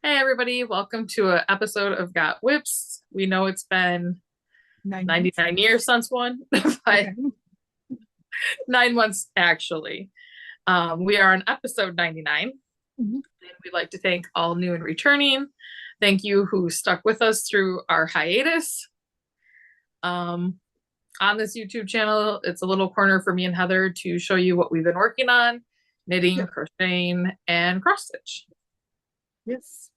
Hey everybody, welcome to an episode of Got Whips. We know it's been 9 months. 99 years since one, but Okay. 9 months actually. We are on episode 99, Mhm. and we'd like to thank all new and returning. Thank you who stuck with us through our hiatus. Um, on this YouTube channel, it's a little corner for me and Heather to show you what we've been working on, knitting, Yep. crocheting, and cross stitch. Yes.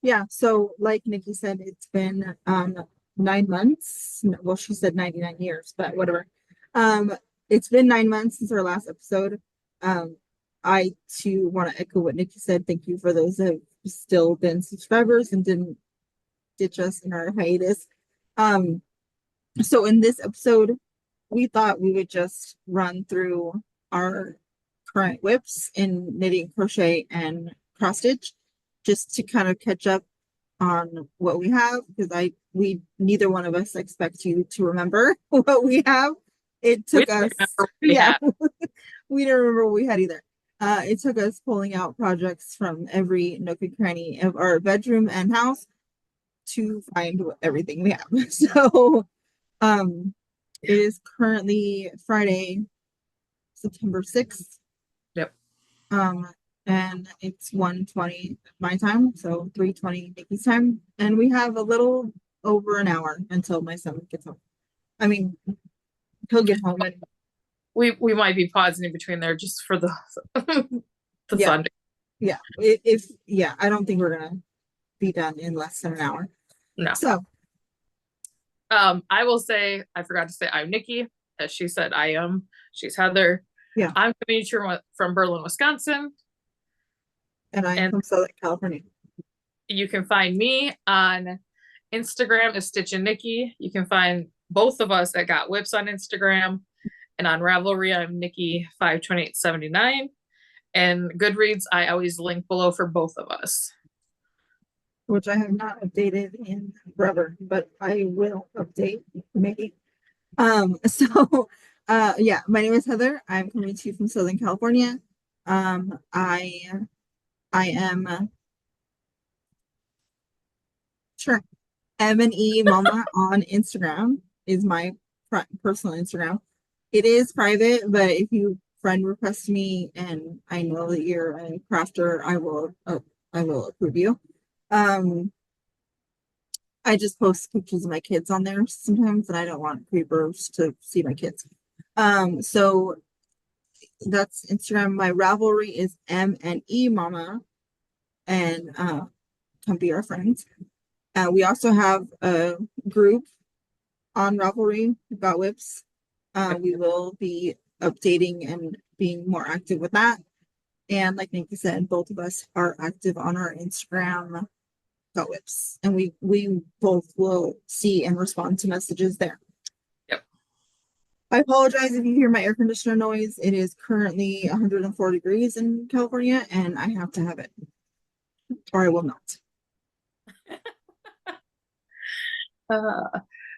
Yeah. So, like Nikki said, it's been 9 months. Well, she said 99 years, but whatever. Um, it's been 9 months since our last episode. Um, I too want to echo what Nikki said. Thank you for those that have still been subscribers and didn't ditch us in our hiatus. Um, so in this episode, we thought we would just run through our current whips in knitting, crochet, and cross stitch, just to kind of catch up on what we have, because we neither one of us expect you to remember what we have. It We took don't remember us, what we yeah, had. we didn't remember what we had either. It took us pulling out projects from every nook and cranny of our bedroom and house to find everything we have. So, um, it is currently Friday, September 6th. Yep. Um, and it's 1:20 my time, so 3:20 Nikki's time. And we have a little over an hour until my son gets home. I mean, he'll get home and We might be pausing in between there just for the the yeah, Sunday. yeah. If yeah, I don't think we're gonna be done in less than an hour. No. So I will say I forgot to say I'm Nicci, as she said I am. She's Heather. yeah, I'm coming to you from Berlin, Wisconsin, and I'm and from Southern California. you can find me on Instagram as Stitch and Nicci. You can find both of us at Got Whips on Instagram, and on Ravelry I'm Nicci52879. And Goodreads I always link below for both of us. Which I have not updated in forever, but I will update maybe. So yeah, my name is Heather. I'm coming to you from Southern California. I am sure Enmmomma on Instagram is my personal Instagram. It is private, but if you friend request me and I know that you're a crafter, I will approve you. Um, I just post pictures of my kids on there sometimes, and I don't want creepers to see my kids. So that's Instagram. My Ravelry is Mnemomma, and come be our friends. We also have a group on Ravelry about whips. We will be updating and being more active with that. And like Nikki said, both of us are active on our Instagram about whips, and we both will see and respond to messages there. Yep. I apologize if you hear my air conditioner noise. It is currently 104 degrees in California, and I have to have it, or I will not.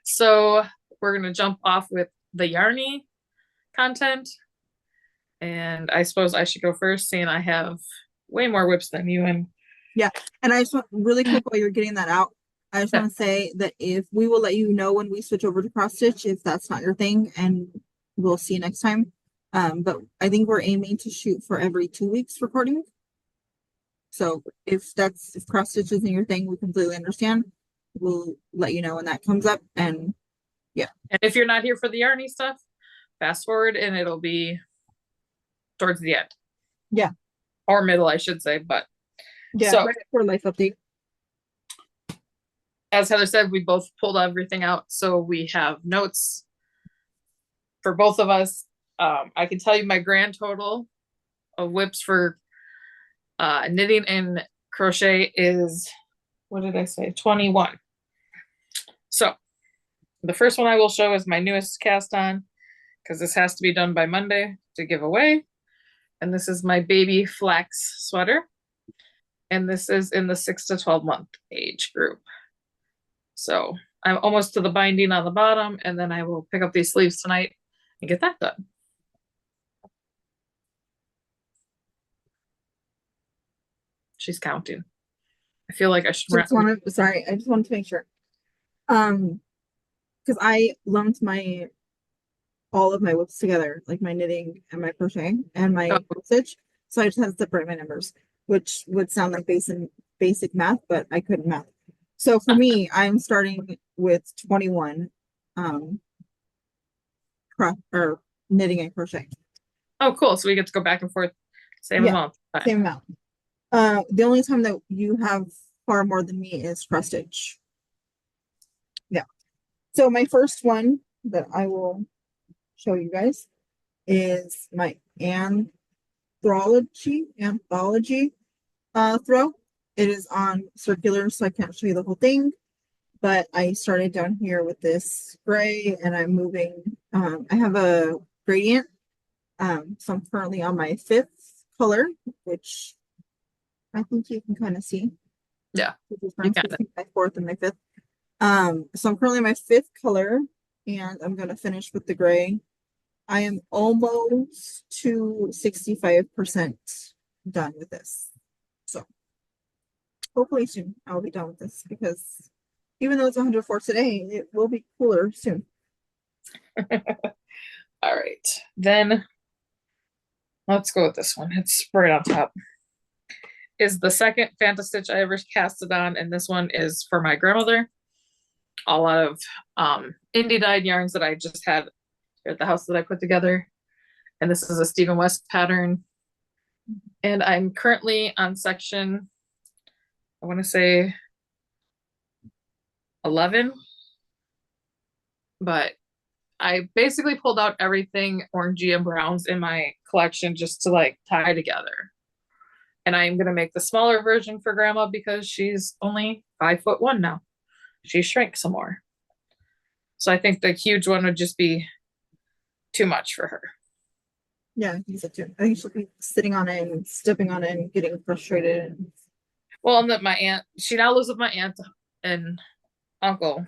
So we're gonna jump off with the Yarny content. And I suppose I should go first, seeing I have way more whips than you. And Yeah, and I just want really quick while you're getting that out, I just yeah, want to say that if we will let you know when we switch over to cross stitch, if that's not your thing, and we'll see you next time. But I think we're aiming to shoot for every 2 weeks recording. So if cross stitch isn't your thing, we completely understand. We'll let you know when that comes up. And yeah, and if you're not here for the Yarny stuff, fast forward and it'll be towards the end yeah, or middle, I should say. But yeah, so right for life update. as Heather said, we both pulled everything out, so we have notes for both of us. I can tell you my grand total of whips for knitting and crochet is, what did I say, 21. So the first one I will show is my newest cast on, because this has to be done by Monday to give away. And this is my baby flax sweater. And this is in the 6 to 12 month age group. So I'm almost to the binding on the bottom, and then I will pick up these sleeves tonight and get that done. She's counting. I feel like I should just want to, sorry, I just wanted to make sure. Because I lumped all of my WIPs together, like my knitting and my crocheting and my stitch. So I just had to separate my numbers, which would sound like basic math, but I couldn't math. So for me, I'm starting with 21 or knitting and crocheting. Oh, cool. So we get to go back and forth, same amount. Same amount. The only time that you have far more than me is cross stitch. Yeah. So my first one that I will show you guys is my anthology throw. It is on circular, so I can't show you the whole thing, but I started down here with this gray and I'm moving. I have a gradient. So I'm currently on my 5th color, which I think you can kind of see. Yeah. My 4th and my 5th. So I'm currently on my 5th color and I'm going to finish with the gray. I am almost to 65% done with this. So hopefully soon I'll be done with this, because even though it's 104 today, it will be cooler soon. All right, then let's go with this one. It's right on top. Is the second Fantastitch I ever casted on, and this one is for my grandmother. All out of indie dyed yarns that I just had here at the house that I put together. And this is a Stephen West pattern. And I'm currently on section, I want to say 11. But I basically pulled out everything orangey and browns in my collection just to like tie together. And I'm going to make the smaller version for grandma because she's only 5'1" now. She shrank some more. So I think the huge one would just be too much for her. Yeah, I think so too. I think she'll be sitting on it and stepping on it and getting frustrated. Well, and that my aunt, she now lives with my aunt and uncle.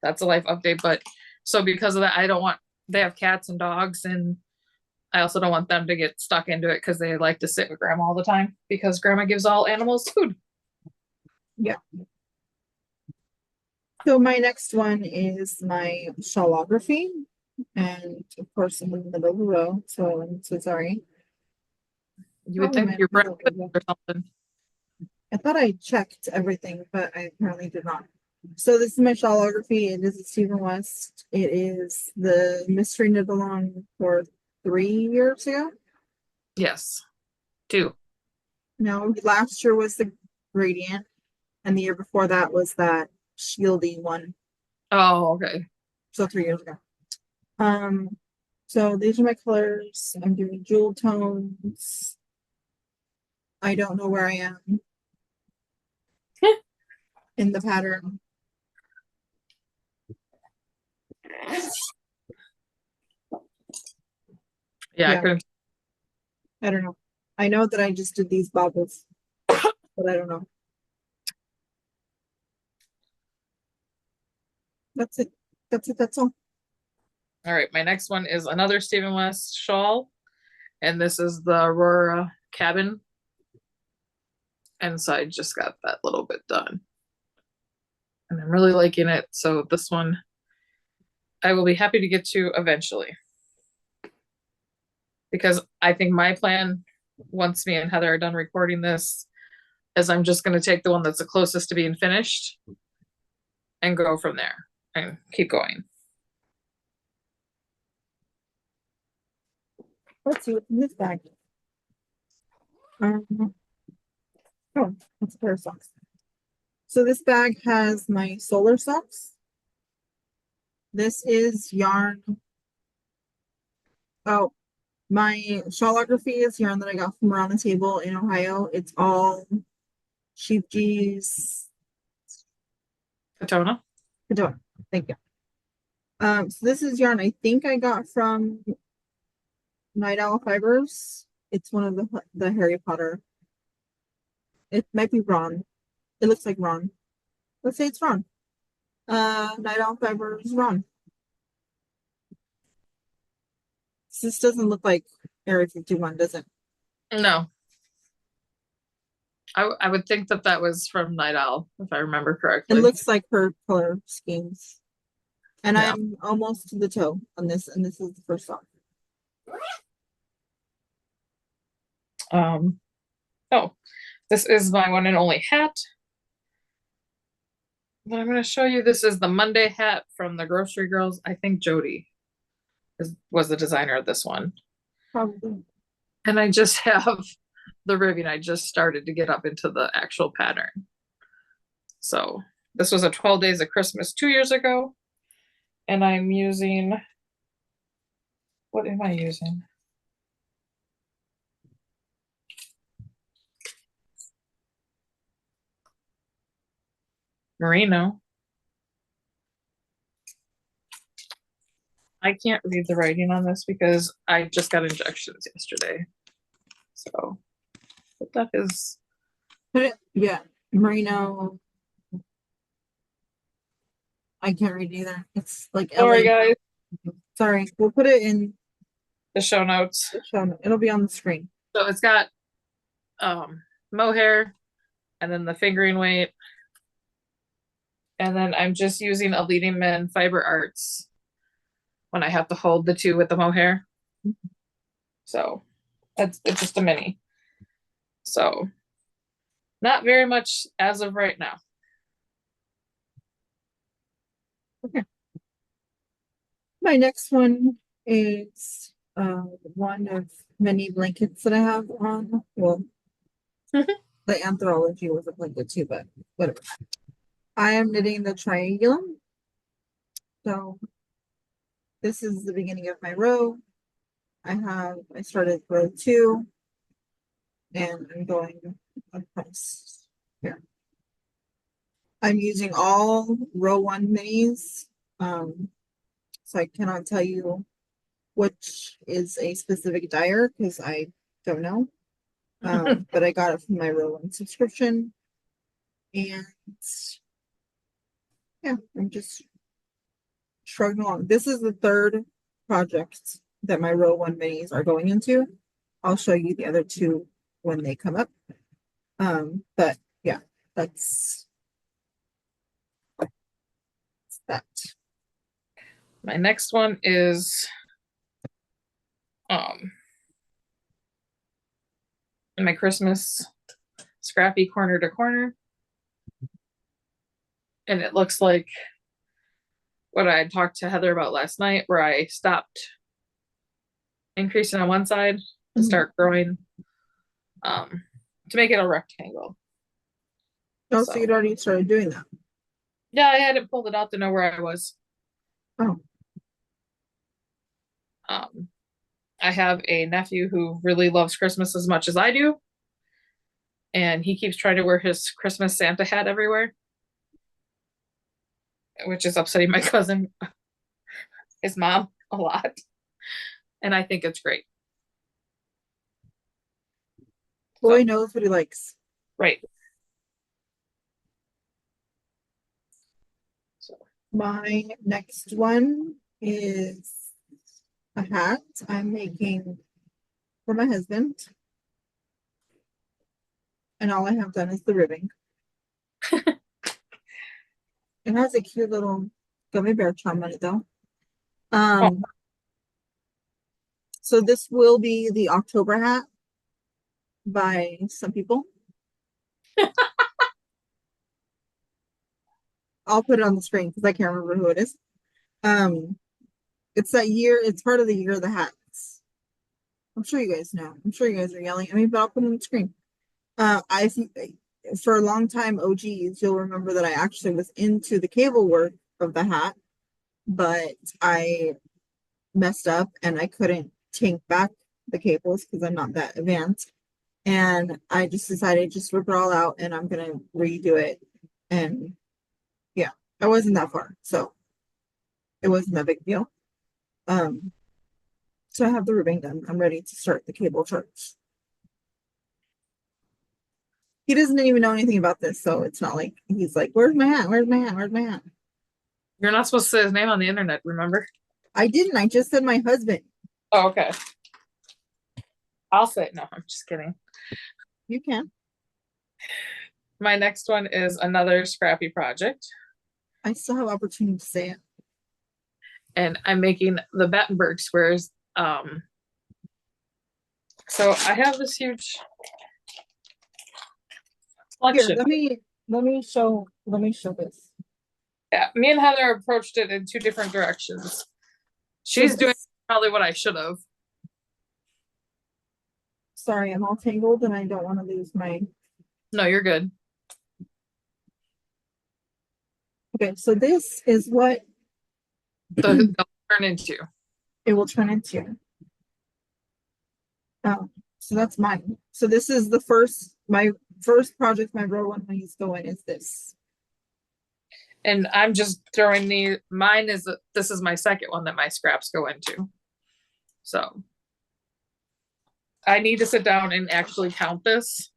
That's a life update. But so because of that, I don't want, they have cats and dogs, and I also don't want them to get stuck into it because they like to sit with grandma all the time because grandma gives all animals food. Yeah. So my next one is my shawlography. And of course, I'm in the middle of the row, so I'm so sorry. You would think you're or something. I thought I checked everything, but I apparently did not. So this is my shawlography. It is a Stephen West. It is the mystery knit along for 3 years ago. Yes, 2. No, last year was the gradient, and the year before that was that shieldy one. Oh, okay. So 3 years ago. So these are my colors. I'm doing jewel tones. I don't know where I am in the pattern. Yeah. I don't know. I know that I just did these bobbles, but I don't know. That's it. That's all. All right. My next one is another Stephen West shawl. And this is the Aurora cabin. And so I just got that little bit done. And I'm really liking it. So this one I will be happy to get to eventually. Because I think my plan, once me and Heather are done recording this, is I'm just going to take the one that's the closest to being finished and go from there and keep going. Let's see what's in this bag. Oh, that's a pair of socks. So this bag has my solar socks. This is yarn. Oh, my shawlography is yarn that I got from around the table in Ohio. It's all Sheep G's. Katona. Thank you. So this is yarn I think I got from Night Owl Fibers. It's one of the Harry Potter. It might be Ron. It looks like Ron. Let's say it's Ron. Night Owl Fibers Ron. This doesn't look like Area 51, does it? No. I would think that that was from Night Owl, if I remember It correctly. looks like her color schemes. And Yeah. I'm almost to the toe on this, and this is the first song. Oh, this is my one and only hat that I'm going to show you. This is the Monday hat from the Grocery Girls. I think Jody was the designer of this one. Probably. And I just have the ribbing. I just started to get up into the actual pattern. So this was a 12 Days of Christmas 2 years ago. And I'm using, what am I using? Merino. I can't read the writing on this because I just got injections yesterday. So, but that is. Yeah, Merino. I can't read either. It's like Sorry, guys. Sorry, we'll put it in The show notes. the show notes. It'll be on the screen. So it's got mohair and then the fingering weight. And then I'm just using a Leading Men Fiber Arts when I have to hold the two with the mohair. So it's just a mini. So not very much as of right now. Okay. My next one is one of many blankets that I have on. Well, the anthology was a blanket too, but whatever. I am knitting the triangulum. So this is the beginning of my row. I started row 2 and I'm going across here. I'm using all row 1 minis. So I cannot tell you which is a specific dyer because I don't know. But I got it from my row 1 subscription. And yeah, I'm just shrugging along. This is the third project that my row 1 minis are going into. I'll show you the other 2 when they come up. But yeah, that's that. My next one is in my Christmas scrappy corner to corner. And it looks like what I talked to Heather about last night, where I stopped increasing on one side to start growing to make it a rectangle. Oh, so you'd already started doing that? Yeah, I hadn't pulled it out to know where I was. Oh. I have a nephew who really loves Christmas as much as I do. And he keeps trying to wear his Christmas Santa hat everywhere, which is upsetting my cousin, his mom, a lot. And I think it's great. Boy knows what he likes. Right. So my next one is a hat I'm making for my husband. And all I have done is the ribbing. It has a cute little gummy bear charm on it though. So this will be the October hat by some people. I'll put it on the screen because I can't remember who it is. It's that year, it's part of the year of the hats. I'm sure you guys know. I'm sure you guys are yelling at me, but I'll put it on the screen. I think for a long time, OGs, you'll remember that I actually was into the cable work of the hat, but I messed up and I couldn't take back the cables because I'm not that advanced. And I just decided just rip it all out and I'm gonna redo it. And yeah, I wasn't that far, so it wasn't that big deal. So I have the ribbing done. I'm ready to start the cable charts. He doesn't even know anything about this, so it's not like he's like, "Where's my hat? Where's my hat? Where's my hat?" You're not supposed to say his name on the internet, remember? I didn't. I just said my husband. Oh, okay. I'll say it. No, I'm just kidding. You can. My next one is another scrappy project, I still have opportunity to say it. and I'm making the Battenberg squares. So I have this huge Here, collection. let me show this. Yeah, me and Heather approached it in two different directions. She's doing probably what I should have. Sorry, I'm all tangled and I don't want to lose my. No, you're good. Okay, so this is what They'll turn into. it will turn into. So that's mine. So this is my first project my row one needs to go in is this. And I'm just throwing mine is, this is my second one that my scraps go into. So I need to sit down and actually count this,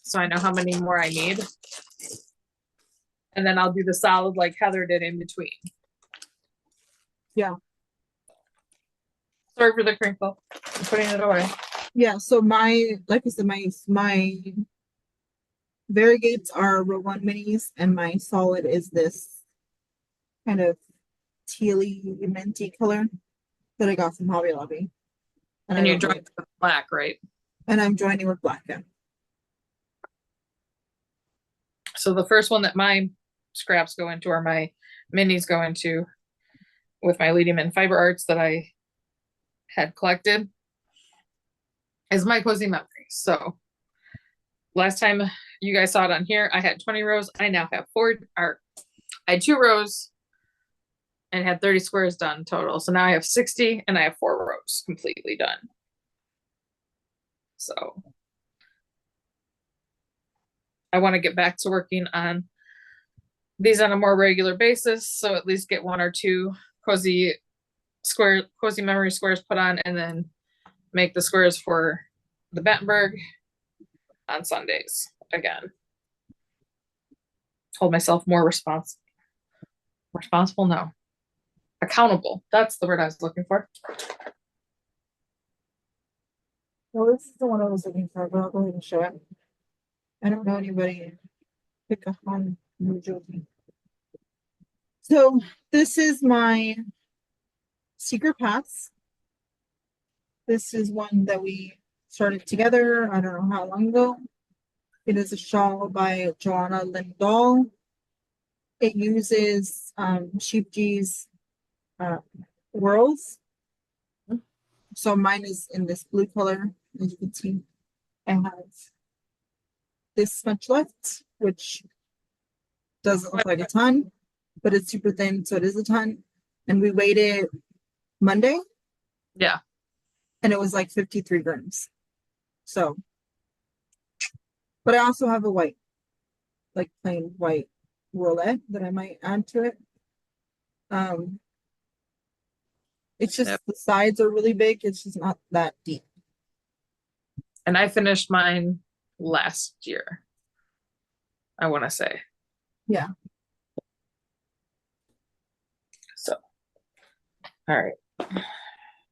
so I know how many more I need. And then I'll do the solid like Heather did in between. Yeah. Sorry for the crinkle. I'm putting it away. Yeah, so like I said, my variegates are row one minis and my solid is this kind of tealy minty color that I got from Hobby Lobby. And you join with black, right? And I'm joining with black. Yeah. So the first one that my scraps go into, or my minis go into, with my Leading in Fiber Arts that I had collected, is my Cozy Memories. So last time you guys saw it on here, I had 20 rows. I now have I had 2 rows and had 30 squares done total. So now I have 60 and I have 4 rows completely done. So I want to get back to working on these on a more regular basis. So at least get 1 or 2 cozy memory squares put on, and then make the squares for the Battenberg on Sundays again. Hold myself more responsible. No. Accountable. That's the word I was looking for. Well, this is the one I was looking for, but I'll go ahead and show it. I don't know anybody pick up on New Jersey. So this is my secret pass. This is one that we started together. I don't know how long ago. It is a shawl by Joanna Lindahl. It uses Sheep G's whirls. So mine is in this blue color. As you can see, I have this much left, which doesn't look like a ton, but it's super thin, so it is a ton. And we weighed it Monday. Yeah. And it was like 53 grams. So, but I also have a white, like plain white roulette that I might add to it. It's just the sides are really big. It's just not that deep. And I finished mine last year, I want to say. Yeah. So, all right.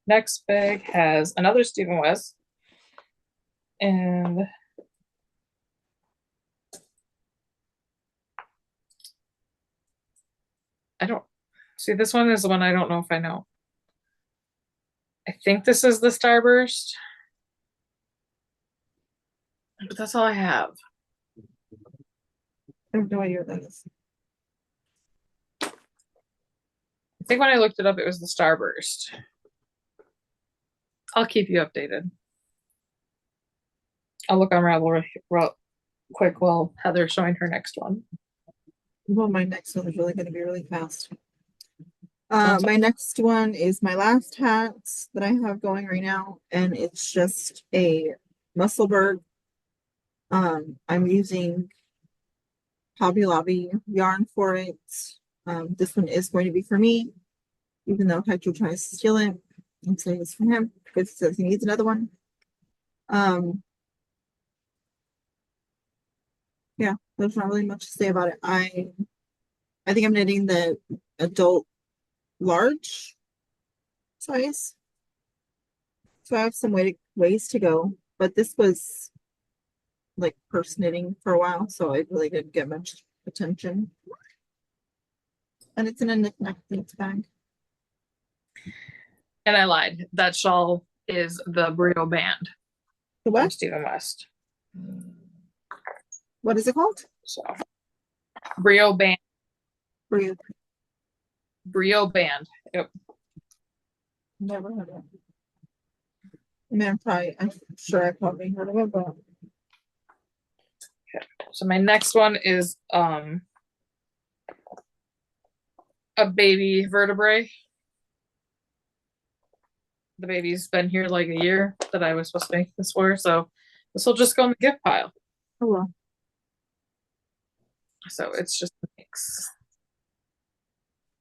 Next bag has another Stephen West. And I don't see, this one is the one I don't know if I know. I think this is the Starburst, but that's all I have. I have no idea what that is. I think when I looked it up, it was the Starburst. I'll keep you updated. I'll look on Ravelry real quick while Heather's showing her next one. Well, my next one is really going to be really fast. My next one is my last hat that I have going right now, and it's just a Musselburgh. I'm using Hobby Lobby yarn for it. This one is going to be for me, even though Hector tries to steal it and say it's for him because he says he needs another one. Yeah, there's not really much to say about it. I think I'm knitting the adult large size. So I have some ways to go, but this was like purse knitting for a while, so I really didn't get much attention. And it's in a knick-knack thanks bag. And I lied. That shawl is the Brio band The from what? Stephen West. What is it called? So Brio band. Brio. Brio band. Yep. Never heard of it. I mean, I'm sure I probably heard of it, but So my next one is a baby vertebrae. The baby's been here like a year that I was supposed to make this for, so this will just go in the gift pile. oh well. So it's just a mix.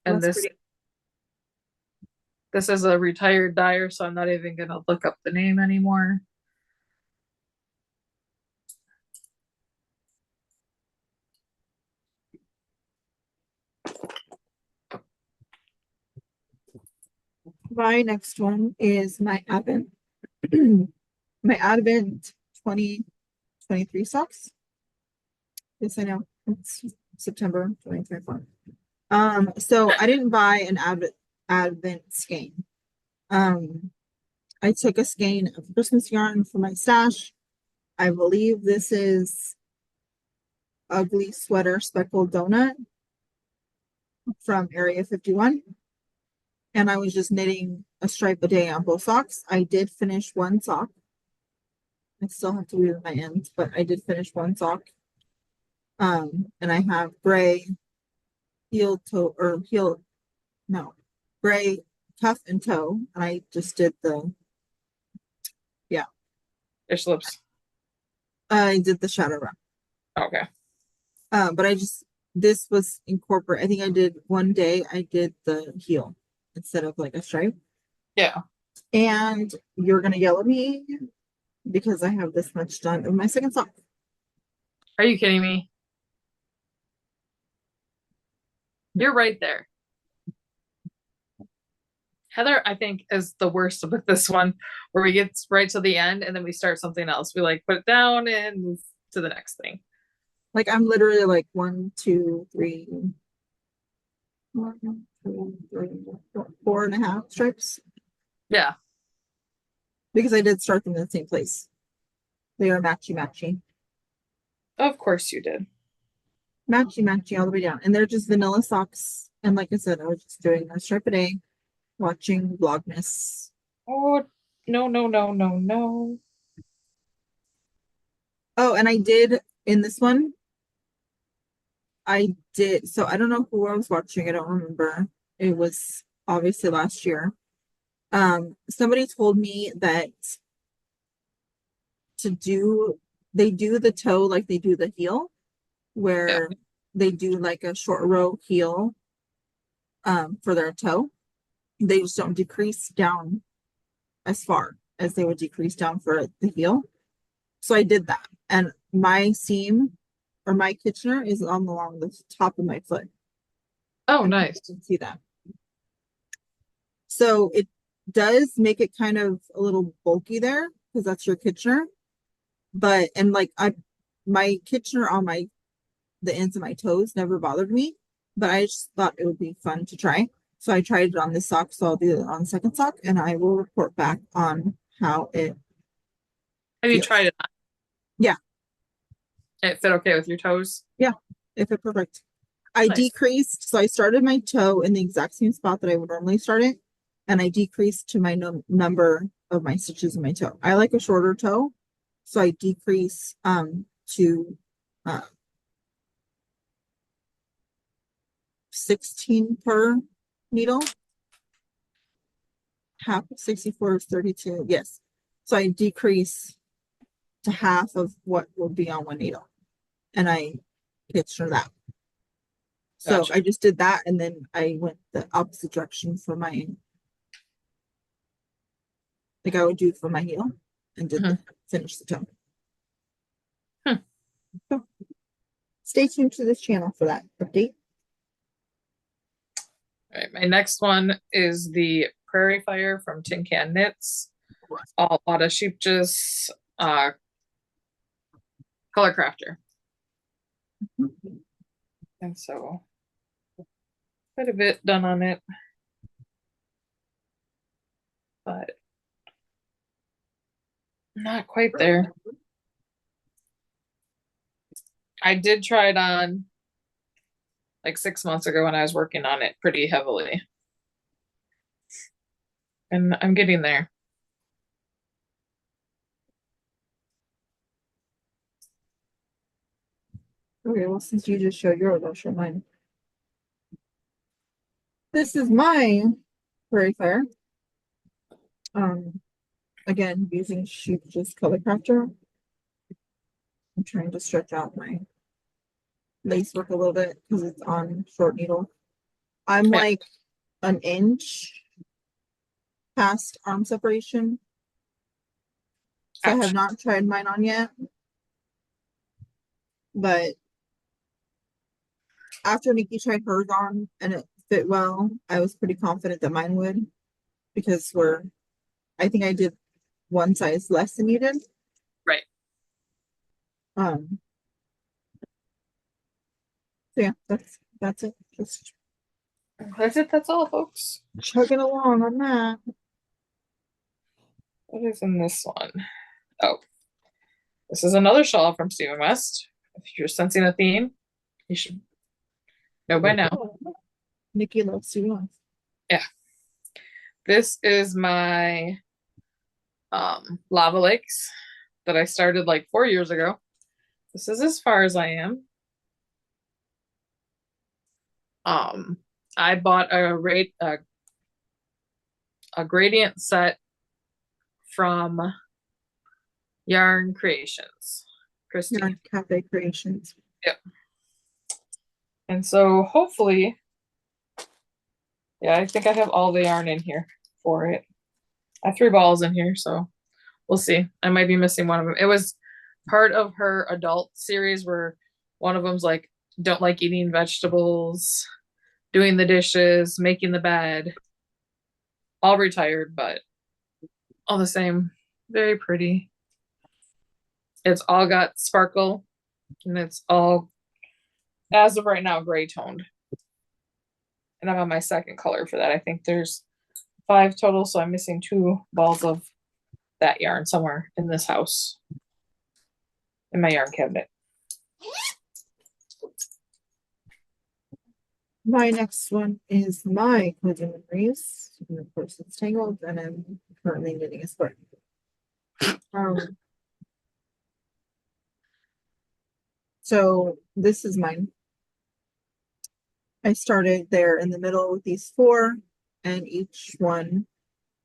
And That's pretty. this is a retired dyer, so I'm not even gonna look up the name anymore. My next one is my Advent. My Advent 2023 socks. Yes, I know. It's September 2024. So I didn't buy an Advent skein. I took a skein of Christmas yarn for my stash. I believe this is Ugly Sweater Speckled Donut from Area 51. And I was just knitting a stripe a day on both socks. I did finish one sock. I still have to weave my ends, but I did finish one sock. And I have gray gray cuff and toe. And I just did Fish lips. I did the shadow wrap. Okay. But this was incorporate. I think I did one day, I did the heel instead of like a stripe. Yeah. And you're gonna yell at me because I have this much done of my second sock. Are you kidding me? You're right there. Heather, I think, is the worst with this one, where we get right to the end and then we start something else. We like put it down and move to the next thing. Like I'm literally like 1, 2, 3, 4.5 stripes. Yeah. Because I did start them in the same place. They are matchy. Of course you did. Matchy all the way down. And they're just vanilla socks. And like I said, I was just doing a stripe a day, watching Vlogmas. Oh, no. Oh, and I did in this one. I did. So I don't know who I was watching. I don't remember. It was obviously last year. Somebody told me that they do the toe like they do the heel, where they do like a short row heel for their toe. They just don't decrease down as far as they would decrease down for the heel. So I did that. And my seam or my Kitchener is along the top of my foot. Oh, nice. You can see that. So it does make it kind of a little bulky there because that's your Kitchener. But, and like my Kitchener on the ends of my toes never bothered me, but I just thought it would be fun to try. So I tried it on this sock, so I'll do it on the second sock, and I will report back on how it Have you tried it on? Yeah. It fit okay with your toes? Yeah, it fit perfect. I decreased, so I started my toe in the exact same spot that I would normally start it, and I decreased to my number of my stitches in my toe. I like a shorter toe, so I decrease to 16 per needle. Half of 64 is 32. Yes. So I decrease to half of what would be on one needle. And I Kitchener that. So Gotcha. I just did that, and then I went the opposite direction for my, like I would do for my heel, and did finish the toe. So stay tuned to this channel for that update. All right, my next one is the Prairie Fire from Tin Can Knits. A lot of sheepjes, color crafter. And so quite a bit done on it, but not quite there. I did try it on like 6 months ago when I was working on it pretty heavily. And I'm getting there. Okay, well, since you just showed yours, I'll show mine. This is my Prairie Fire. Again, using just color crafter. I'm trying to stretch out my lace work a little bit because it's on short needle. I'm like an inch past arm separation. So I have not tried mine on yet. But after Nicci tried hers on and it fit well, I was pretty confident that mine would, because I think I did one size less than you did. Right. So yeah, that's it. Just that's all, folks. chugging along on that. What is in this one? Oh, this is another shawl from Stephen West. If you're sensing a theme, you should know by now. Nicci loves Stephen West. Yeah. This is my Lava Lakes that I started like 4 years ago. This is as far as I am. I bought a gradient set from Yarn Creations. Christy. Yarn Cafe Creations. Yep. And so hopefully, yeah, I think I have all the yarn in here for it. I have 3 balls in here, so we'll see. I might be missing one of them. It was part of her adult series where one of them's like, don't like eating vegetables, doing the dishes, making the bed. All retired, but all the same, very pretty. It's all got sparkle, and it's all, as of right now, gray toned. And I'm on my second color for that. I think there's 5 total, so I'm missing 2 balls of that yarn somewhere in this house, in my yarn cabinet. My next one is my Cozy Memories. And of course, it's tangled, and I'm currently knitting a square. So this is mine. I started there in the middle with these 4, and each one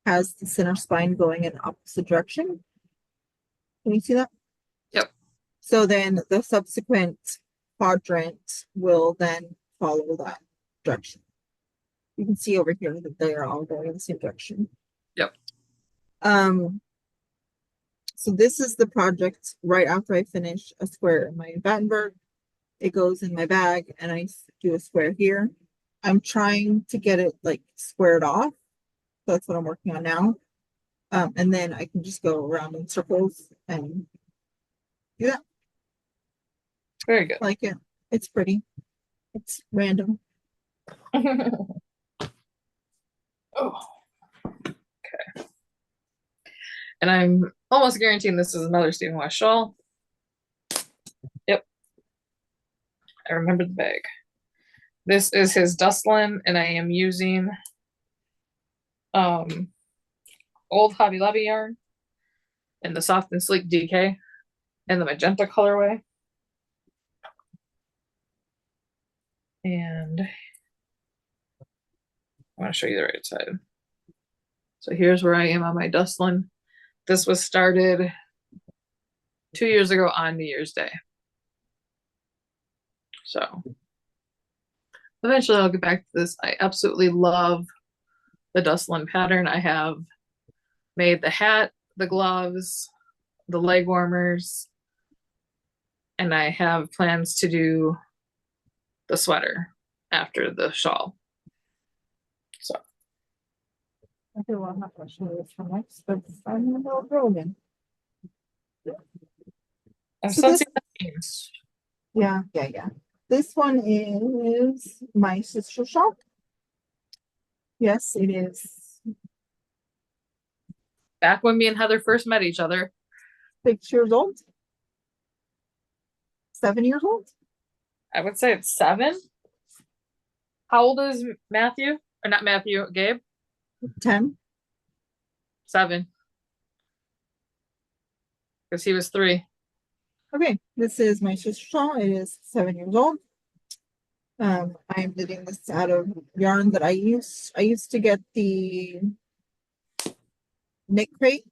has the center spine going in opposite direction. Can you see that? Yep. So then the subsequent quadrant will then follow that direction. You can see over here that they are all going in the same direction. Yep. So this is the project right after I finish a square in my Battenberg. It goes in my bag and I do a square here. I'm trying to get it like squared off. That's what I'm working on now. And then I can just go around in circles and do that. Very good. I like it. It's pretty. It's random. Oh, okay. And I'm almost guaranteeing this is another Stephen West shawl. Yep. I remember the bag. This is his Dustlin, and I am using old Hobby Lobby yarn in the soft and sleek DK and the magenta colorway. And I want to show you the right side. So here's where I am on my Dustlin. This was started 2 years ago on New Year's Day. So eventually I'll get back to this. I absolutely love the Dustlin pattern. I have made the hat, the gloves, the leg warmers, and I have plans to do the sweater after the shawl. So Okay, well, I'm not going to show you this one next, but I'm a little girl again. I'm So sensing the names. Yeah. This one is my sister shop. Yes, it is Back when me and Heather first met each other. 6 years old. 7 years old. I would say it's 7. How old is Matthew? Or not Matthew, Gabe? 10. 7. Because he was 3. Okay, this is my sister shop. It is 7 years old. I'm knitting this out of yarn that I used to get the knit crate,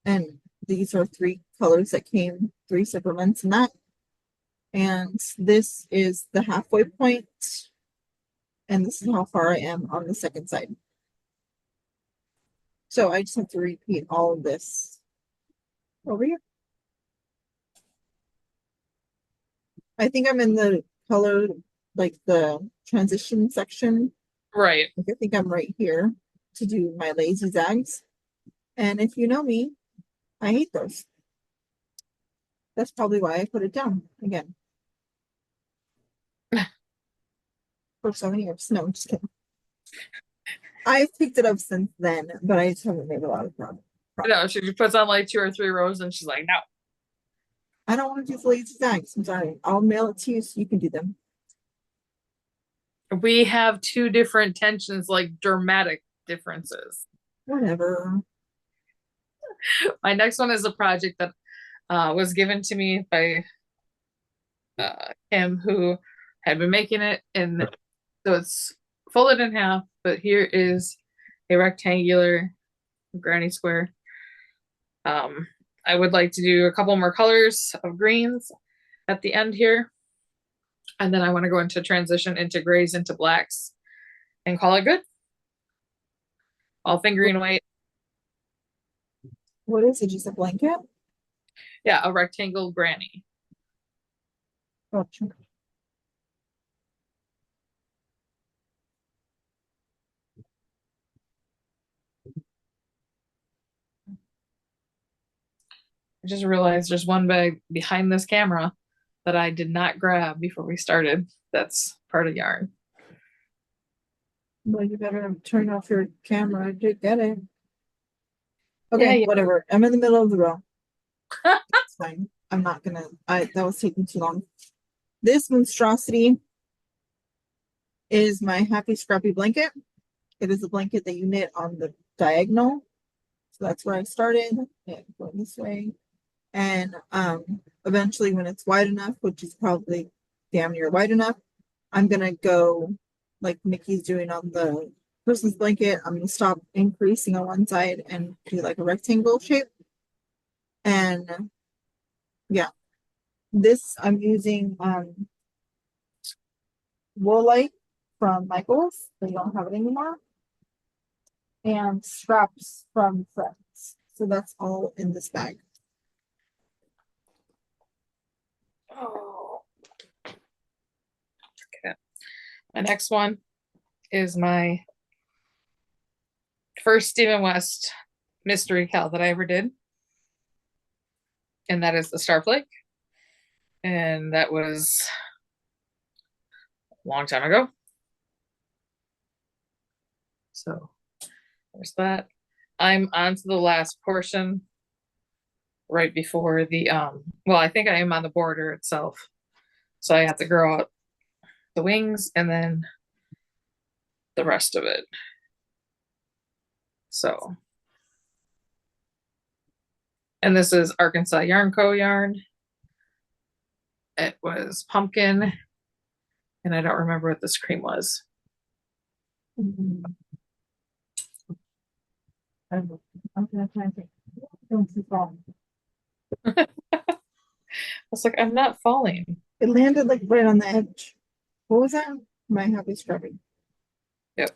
and these are 3 colors that came 3 separate months in that. And this is the halfway point, and this is how far I am on the second side. So I just have to repeat all of this over here. I think I'm in the color, like the transition section. Right. Like, I think I'm right here to do my lazy zags. And if you know me, I hate those. That's probably why I put it down again. For 7 years. No, I'm just kidding. I've picked it up since then, but I just haven't made a lot of progress. No, she puts on like 2 or 3 rows and she's like, no. I don't want to do lazy zags. I'm sorry. I'll mail it to you so you can do them. We have 2 different tensions, like dramatic differences. Whatever. My next one is a project that was given to me by Kim, who had been making it, and so it's folded in half, but here is a rectangular granny square. I would like to do a couple more colors of greens at the end here, and then I want to go into transition into grays into blacks and call it good. All fingering weight. What is it? Just a blanket? Yeah, a rectangle granny. Gotcha. I just realized there's one bag behind this camera that I did not grab before we started. That's part of yarn. Well, you better turn off your camera to get it. Okay, Yeah. whatever. I'm in the middle of the row. It's fine. I'm not gonna. That was taking too long. This monstrosity is my happy scrappy blanket. It is a blanket that you knit on the diagonal. So that's where I started. Going this way. And eventually when it's wide enough, which is probably damn near wide enough, I'm gonna go like Nicci's doing on the person's blanket. I'm gonna stop increasing on one side and do like a rectangle shape. And yeah, this I'm using Woolite from Michaels. They don't have it anymore. And scraps from Friends. So that's all in this bag. Oh. Okay. My next one is my first Stephen West mystery cal that I ever did. And that is the Starflake. And that was a long time ago. So there's that. I'm on to the last portion right before the well, I think I am on the border itself. So I have to grow out the wings and then the rest of it. So, and this is Arkansas Yarn Co. yarn. It was pumpkin, and I don't remember what this cream was. I'm gonna try and think. Don't you fall. I was like, I'm not falling. It landed like right on the edge. What was that? My happy scrubbing. Yep.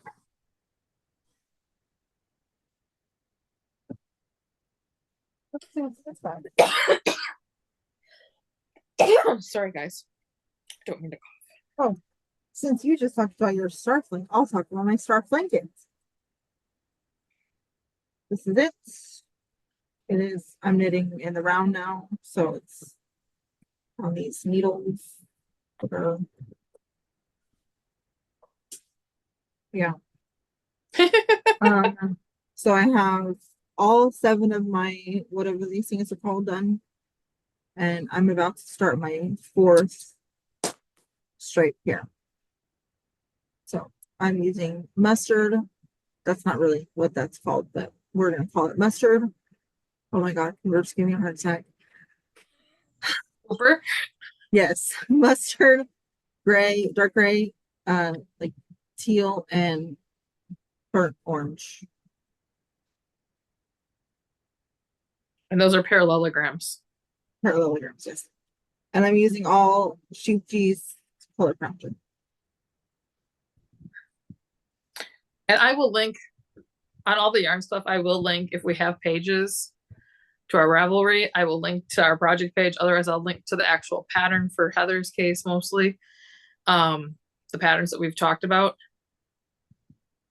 That's fine. Sorry, guys. Don't mean to cough. Oh, since you just talked about your Starflake, I'll talk about my Starflankets. This is it. It is, I'm knitting in the round now, so it's on these needles. Yeah. So I have all 7 of my whatever these things are called done, and I'm about to start my 4th stripe here. So I'm using mustard. That's not really what that's called, but we're gonna call it mustard. Oh my god, you're just giving me a heart attack. Over. Yes, mustard, gray, dark gray, like teal, and burnt orange. And those are parallelograms. Parallelograms, yes. And I'm using all Shuchi's color crafted. And I will link on all the yarn stuff. I will link if we have pages to our Ravelry. I will link to our project page. Otherwise, I'll link to the actual pattern for Heather's case mostly. The patterns that we've talked about.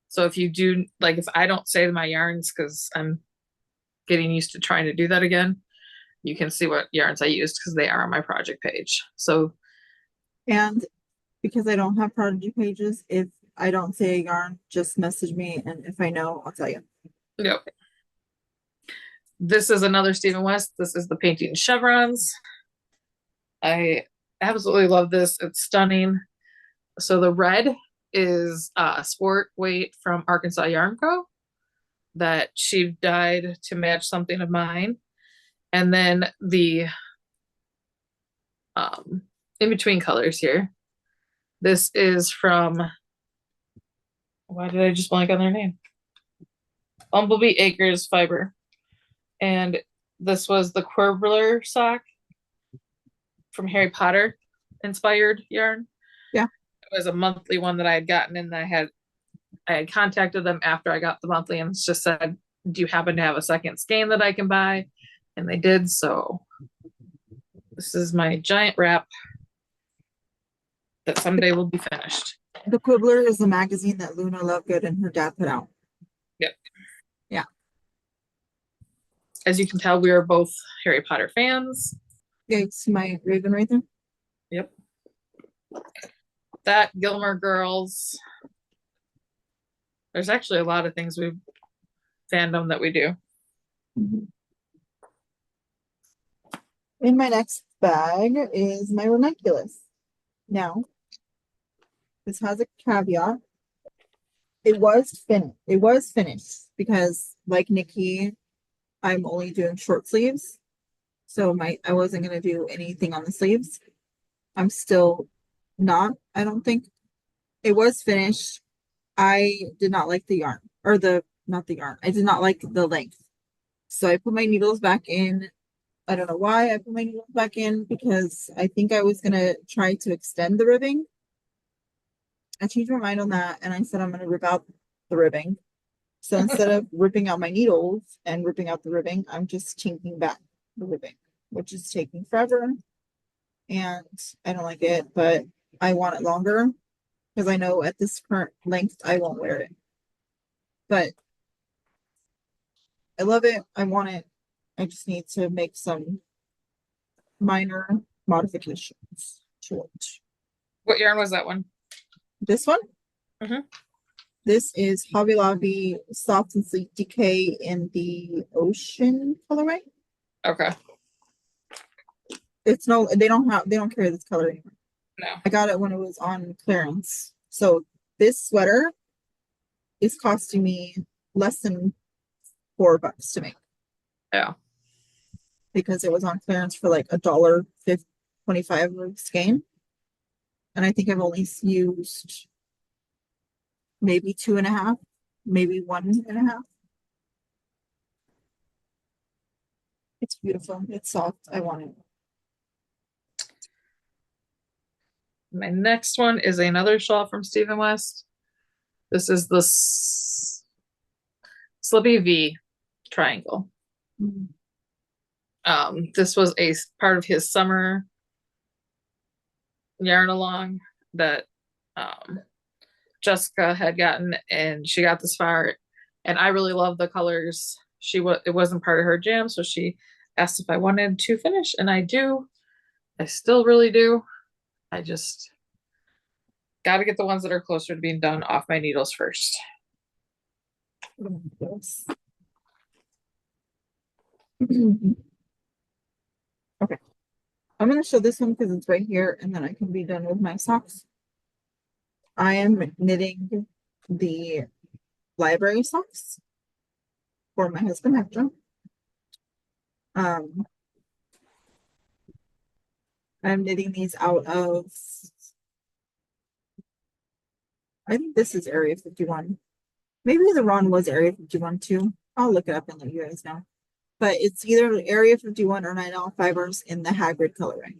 So if you do, like, if I don't save my yarns because I'm getting used to trying to do that again, you can see what yarns I used because they are on my project page. So, and because I don't have project pages, if I don't say a yarn, just message me, and if I know, I'll tell you. yep. This is another Stephen West. This is the painting chevrons. I absolutely love this. It's stunning. So the red is sport weight from Arkansas Yarn Co. that she dyed to match something of mine. And then the in between colors here. This is from, why did I just blank on their name? Bumblebee Acres Fiber. And this was the Quirbler sock from Harry Potter inspired yarn. Yeah. It was a monthly one that I had gotten, and I had contacted them after I got the monthly and just said, do you happen to have a second skein that I can buy? And they did. So this is my giant wrap that someday will be finished. The Quibbler is a magazine that Luna Lovegood and her dad put out. Yep. Yeah. As you can tell, we are both Harry Potter fans. Yeah, it's my Raven right there. Yep. That, Gilmore Girls. There's actually a lot of things we fandom that we do. Mm-hmm. In my next bag is my ranunculus. Now, this has a caveat. It was finished because, like Nicci, I'm only doing short sleeves. So I wasn't gonna do anything on the sleeves. I'm still not, I don't think. It was finished. I did not like the yarn, or not the yarn. I did not like the length. So I put my needles back in. I don't know why I put my needles back in, because I think I was gonna try to extend the ribbing. I changed my mind on that, and I said I'm gonna rip out the ribbing. So instead of ripping out my needles and ripping out the ribbing, I'm just chinking back the ribbing, which is taking forever. And I don't like it, but I want it longer because I know at this current length I won't wear it. But I love it. I want it. I just need to make some minor modifications to it. What yarn was that one? This one? Mhm. This is Hobby Lobby Soft and Sleek Decay in the Ocean colorway. Okay. It's no, they don't carry this color anymore. No. I got it when it was on clearance. So this sweater is costing me less than $4 to make. Yeah. Because it was on clearance for like $1.25 of skein. And I think I've only used maybe 2.5, maybe 1.5. It's beautiful. It's soft. I want it. My next one is another shawl from Stephen West. This is the Slippy V triangle. Mm-hmm. This was a part of his summer yarn along that Jessica had gotten, and she got this far, and I really love the colors. It wasn't part of her jam, so she asked if I wanted to finish, and I do. I still really do. I just got to get the ones that are closer to being done off my needles first. Yes. Okay. I'm going to show this one because it's right here, and then I can be done with my socks. I am knitting the library socks for my husband Hector. I'm knitting these out of, I think this is Area 51. Maybe the Ron was Area 51 too. I'll look it up and let you guys know. But it's either Area 51 or 9L fibers in the Hagrid colorway.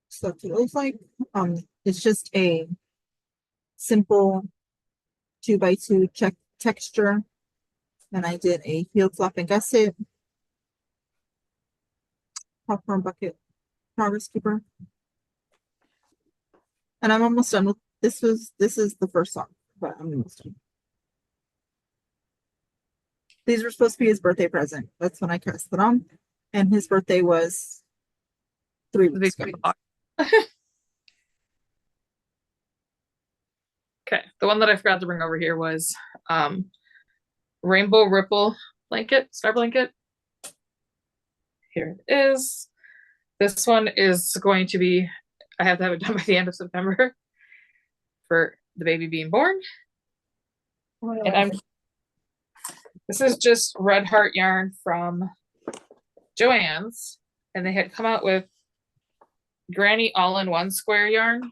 So that's what it looks like. It's just a simple 2x2 check texture. And I did a heel flap and gusset, popcorn bucket, progress keeper. And I'm almost done with this is the first song, but I'm almost done. These were supposed to be his birthday present. That's when I cast it on. And his birthday was 3 weeks ago. Okay, the one that I forgot to bring over here was Rainbow Ripple blanket, star blanket. Here it is. This one is going to be, I have to have it done by the end of September for the baby being born. And this is just Red Heart yarn from Joann's, and they had come out with Granny all-in-one square yarn.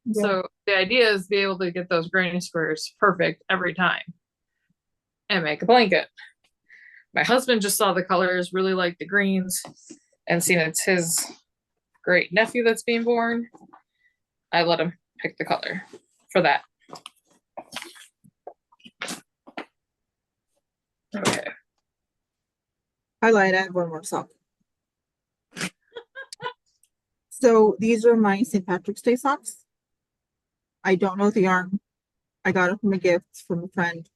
Yeah. So the idea is to be able to get those granny squares perfect every time and make a blanket. My husband just saw the colors, really liked the greens, and seeing it's his great nephew that's being born, I let him pick the color for that. Okay. I lied, I have one more sock. So these are my St. Patrick's Day socks. I don't know the yarn. I got it from a gift from a friend.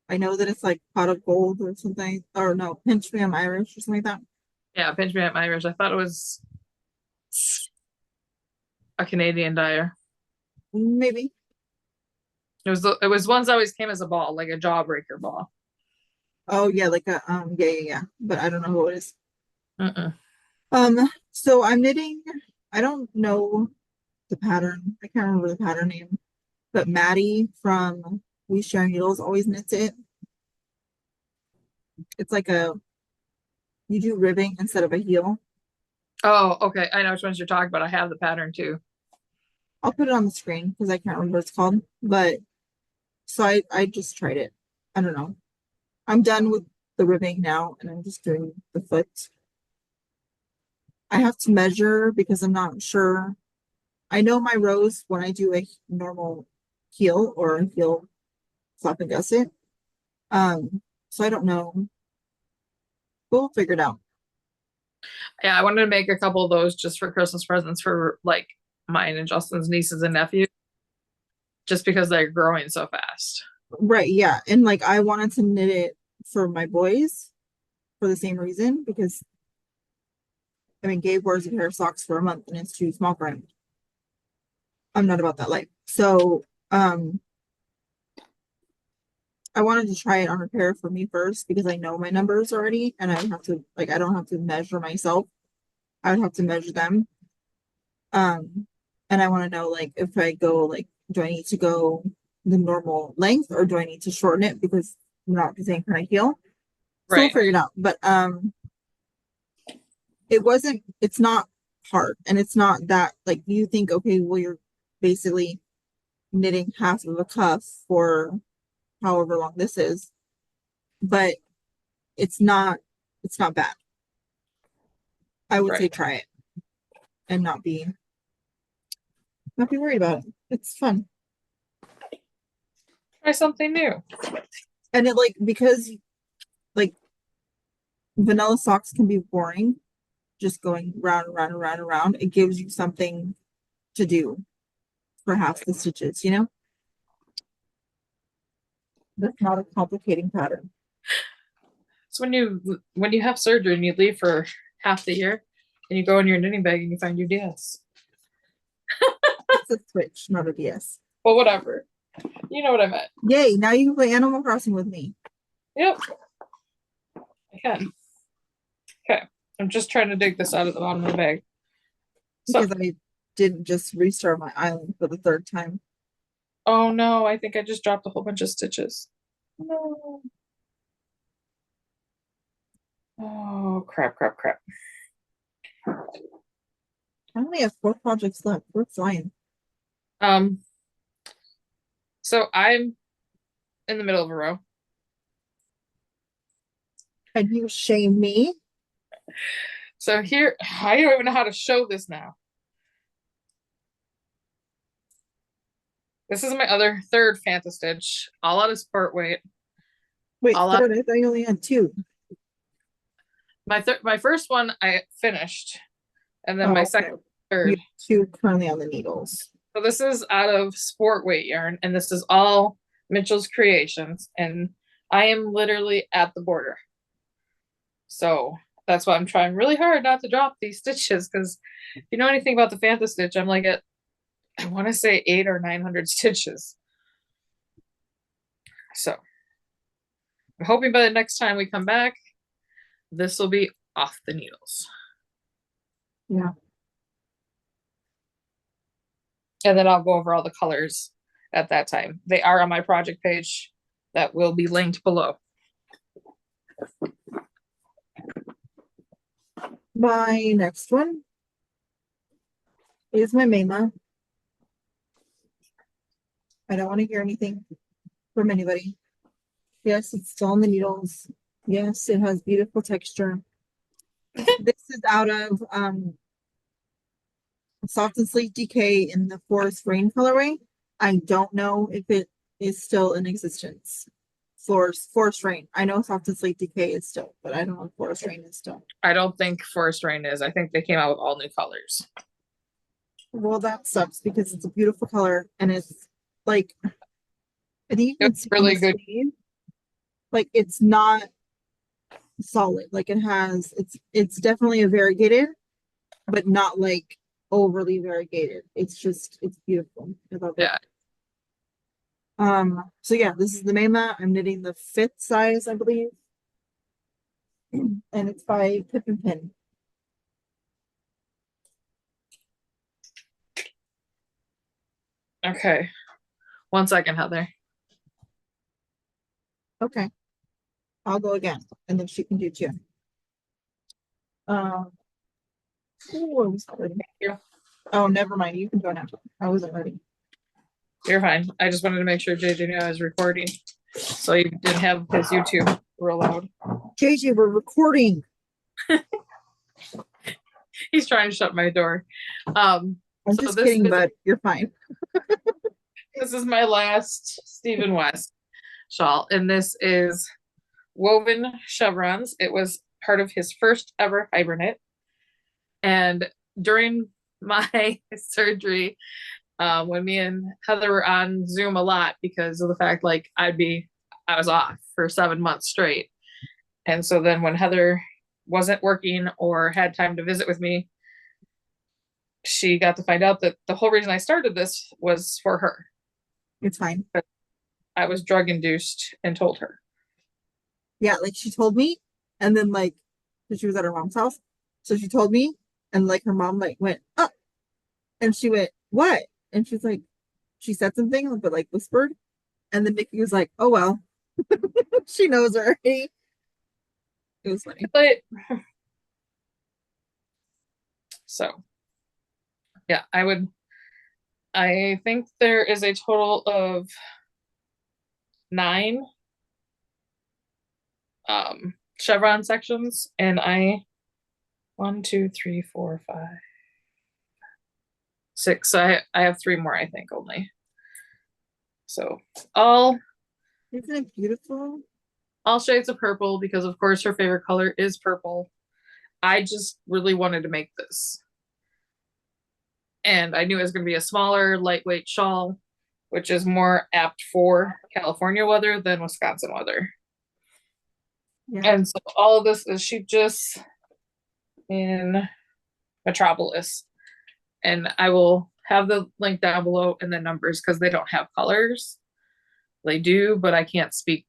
I know that it's like pot of gold or something, or no, pinch me, I'm Irish or something like that. Yeah, pinch me, I'm Irish. I thought it was a Canadian dyer. Maybe. It was ones that always came as a ball, like a jawbreaker ball. Oh yeah, like a yeah. But I don't know who it is. Uh-uh. So I'm knitting. I don't know the pattern. I can't remember the pattern name. But Maddie from We Share Needles always knits it. It's like you do ribbing instead of a heel. Oh, okay. I know which ones you're talking about. I have the pattern too. I'll put it on the screen because I can't remember what it's called. But so I just tried it. I don't know. I'm done with the ribbing now and I'm just doing the foot. I have to measure because I'm not sure. I know my rows when I do a normal heel or a heel flap and gusset. So I don't know. We'll figure it out. Yeah, I wanted to make a couple of those just for Christmas presents for like mine and Justin's nieces and nephews, just because they're growing so fast. Right, yeah. And like I wanted to knit it for my boys for the same reason, because I mean Gabe wears a pair of socks for a month and it's too small for him. I'm not about that life. So I wanted to try it on a pair for me first because I know my numbers already and I have to like I don't have to measure myself. I would have to measure them. And I want to know like if I go like do I need to go the normal length or do I need to shorten it because I'm not the same kind of heel. So we'll figure it out. But it's not hard and it's not that like you think okay, well you're basically knitting half of a cuff for however long this is, but it's not bad. I would say try it and not be worried about it. It's fun. Try something new. And it like because like vanilla socks can be boring, just going round and round and round and round. It gives you something to do for half the stitches, you know? That's not a complicating pattern. So when you have surgery and you leave for half the year, and you go in your knitting bag and you find your DS. It's a Switch, not a DS. Well, whatever. You know what I meant. Yay, now you can play Animal Crossing with me. Yep. I can. Okay. I'm just trying to dig this out of the bottom of the bag. So, Because I didn't just restart my island for the third time. oh no, I think I just dropped a whole bunch of stitches. No. Oh, crap. I only have 4 projects left. We're flying. So I'm in the middle of a row. Can you shame me? So here, I don't even know how to show this now. This is my third Fantastitch, all out of sport weight. Wait, third? I thought you only had 2. My first one I finished, and then my second, third. You have 2 currently on the needles. So this is out of sport weight yarn, and this is all Mitchell's Creations, and I am literally at the border. So that's why I'm trying really hard not to drop these stitches, because if you know anything about the Fantastitch, I'm like at, I want to say 800 or 900 stitches. So I'm hoping by the next time we come back, this will be off the needles. Yeah. And then I'll go over all the colors at that time. They are on my project page that will be linked below. My next one is my Mnemomma. I don't want to hear anything from anybody. Yes, it's still on the needles. Yes, it has beautiful texture. This is out of Soft and Sleek DK in the Forest Rain colorway. I don't know if it is still in existence. Forest Rain. I know Soft and Sleek DK is still, but I don't know if Forest Rain is still. I don't think Forest Rain is. I think they came out with all new colors. Well, that sucks because it's a beautiful color and it's like, I think it's really good. Like it's not solid. Like it has, it's definitely a variegated, but not like overly variegated. It's beautiful. I love it. Yeah. So yeah, this is the Mnemomma. I'm knitting the 5th size, I believe. And it's by Pip and Pin. Okay. 1 second, Heather. Okay. I'll go again, and then she can do 2. Oh, I was not ready. Thank you. Oh, never mind. You can go now. I wasn't ready. You're fine. I just wanted to make sure JJ knew I was recording, so you didn't have his YouTube real loud. JJ, we're recording. He's trying to shut my door. I'm just kidding, but you're fine. This is my last Stephen West shawl, and this is woven chevrons. It was part of his first ever hibernate, and during my surgery, when me and Heather were on Zoom a lot because of the fact like I was off for 7 months straight, and so then when Heather wasn't working or had time to visit with me, she got to find out that the whole reason I started this was for her. It's fine. I was drug induced and told her. Yeah, like she told me, and then like she was at her mom's house, so she told me, and like her mom like went up, and she went what, and she's like, she said something but like whispered, and then Nikki was like, oh well, she knows already. It was funny. But so yeah, I think there is a total of 9 chevron sections, and 1, 2, 3, 4, 5, 6. So I have 3 more, I think, only. So isn't it beautiful? All shades of purple, because of course her favorite color is purple. I just really wanted to make this. And I knew it was going to be a smaller, lightweight shawl, which is more apt for California weather than Wisconsin weather. Yeah. And so all of this is she just in Metropolis. And I will have the link down below and the numbers because they don't have colors. They do, but I can't speak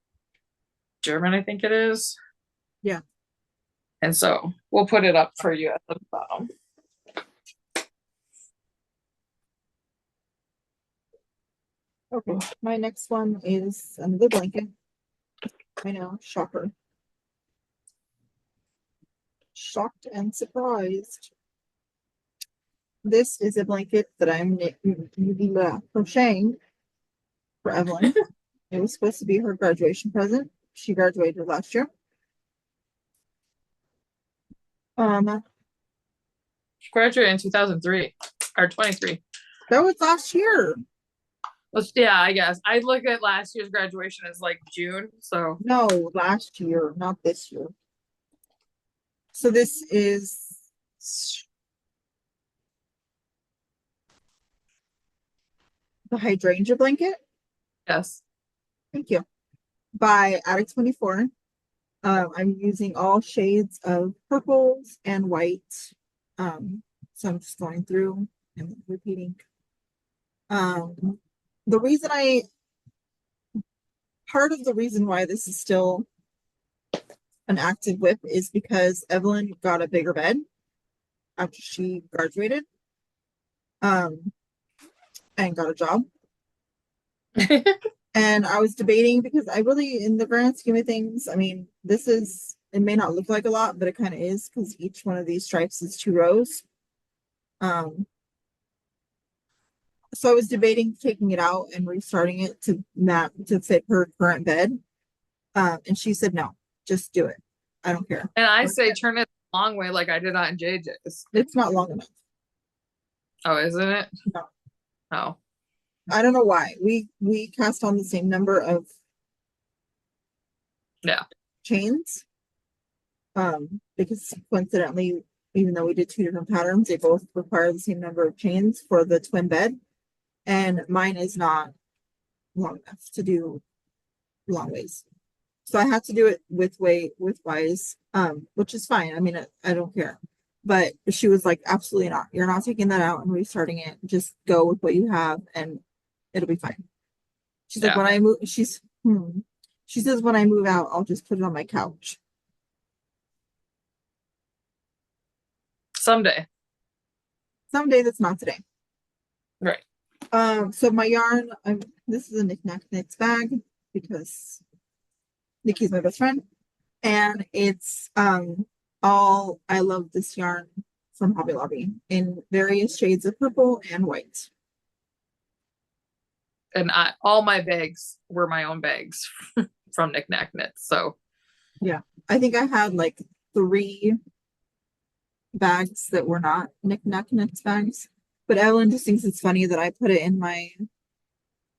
German, I think it is. Yeah. And so we'll put it up for you at the bottom. Okay, my next one is another blanket. I know, shocker. Shocked and surprised. This is a blanket that I'm crocheting for Evelyn. It was supposed to be her graduation present. She graduated last year. She graduated in 2003 or 23. That was last year. Yeah, I guess. I look at last year's graduation as like June, so. No, last year, not this year. So this is the hydrangea blanket. Yes. Thank you. By Attic 24. I'm using all shades of purples and white. So I'm just going through and repeating. The reason part of the reason why this is still an active WIP is because Evelyn got a bigger bed after she graduated. And got a job. And I was debating because I really, in the grand scheme of things, I mean, it may not look like a lot, but it kind of is because each one of these stripes is 2 rows. So I was debating taking it out and restarting it to fit her current bed. And she said, no, just do it. I don't care. And I say turn it a long way like I did on JJ's. It's not long enough. Oh, isn't it? No. Oh. I don't know why. We cast on the same number of chains. Because coincidentally, even though we did 2 different patterns, they both require the same number of chains for the twin bed. And mine is not long enough to do long ways. So I had to do it with wise, which is fine. I mean, I don't care. But she was like, absolutely not. You're not taking that out and restarting it. Just go with what you have and it'll be fine. She's like, when I move, she says, when I move out, I'll just put it on my couch. Someday That's not today. Right. So my yarn, this is a Knick-Knack Knits bag because Nikki's my best friend. And it's I love this yarn from Hobby Lobby in various shades of purple and white. And all my bags were my own bags from Knick-Knack Knits. So yeah, I think I had like 3 bags that were not Knick-Knack Knits bags. But Evelyn just thinks it's funny that I put it in my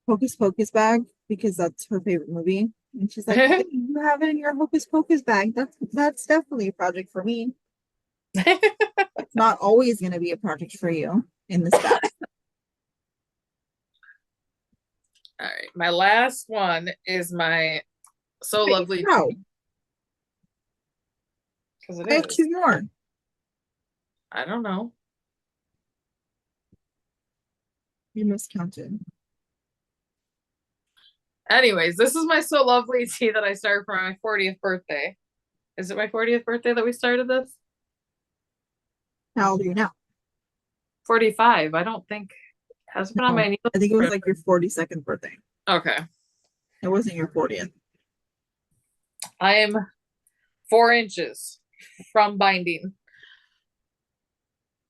Hocus Pocus bag because that's her favorite movie. And she's like, hey, you have it in your Hocus Pocus bag. That's definitely a project for me. It's not always going to be a project for you in this bag. All right. My last one is my So Lovely. No. Because I have 2 more. I don't know. You miscounted. Anyways, this is my So Lovely tea that I started for my 40th birthday. Is it my 40th birthday that we started this? How old are you now? 45. I don't think has been on my needle. I think it was like your 42nd birthday. Okay. It wasn't your 40th. I am 4 inches from binding.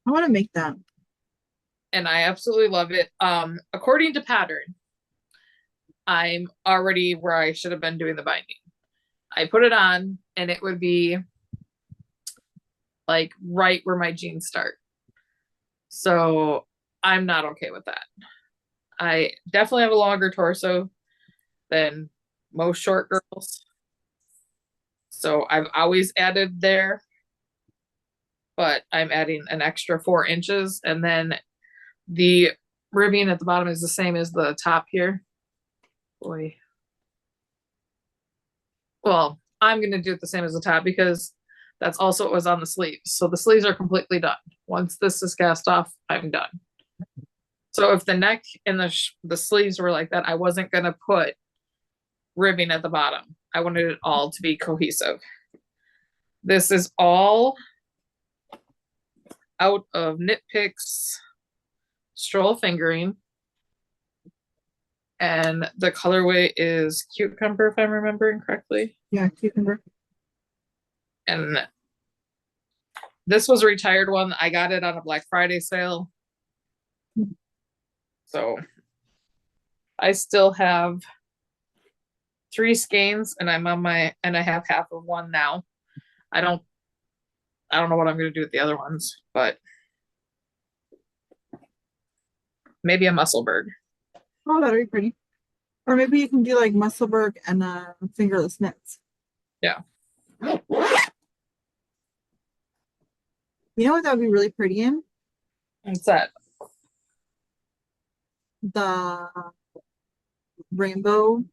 I want to make that. And I absolutely love it. According to pattern, I'm already where I should have been doing the binding. I put it on and it would be like right where my jeans start. So I'm not okay with that. I definitely have a longer torso than most short girls. So I've always added there, but I'm adding an extra 4 inches. And then the ribbing at the bottom is the same as the top here. Boy. Well, I'm going to do it the same as the top because that's also what was on the sleeves. So the sleeves are completely done. Once this is cast off, I'm done. So if the neck and the sleeves were like that, I wasn't going to put ribbing at the bottom. I wanted it all to be cohesive. This is all out of Knit Picks Stroll Fingering. And the colorway is Cucumber, if I'm remembering correctly. Yeah, Cucumber. And this was a retired one. I got it on a Black Friday sale. So I still have 3 skeins, and I'm on I have half of one now. I don't know what I'm going to do with the other ones, but maybe a Musselburgh. Oh, that'd be pretty. Or maybe you can do like Musselburgh and fingerless knits. Yeah. You know what that would be really pretty in? What's that? The rainbow,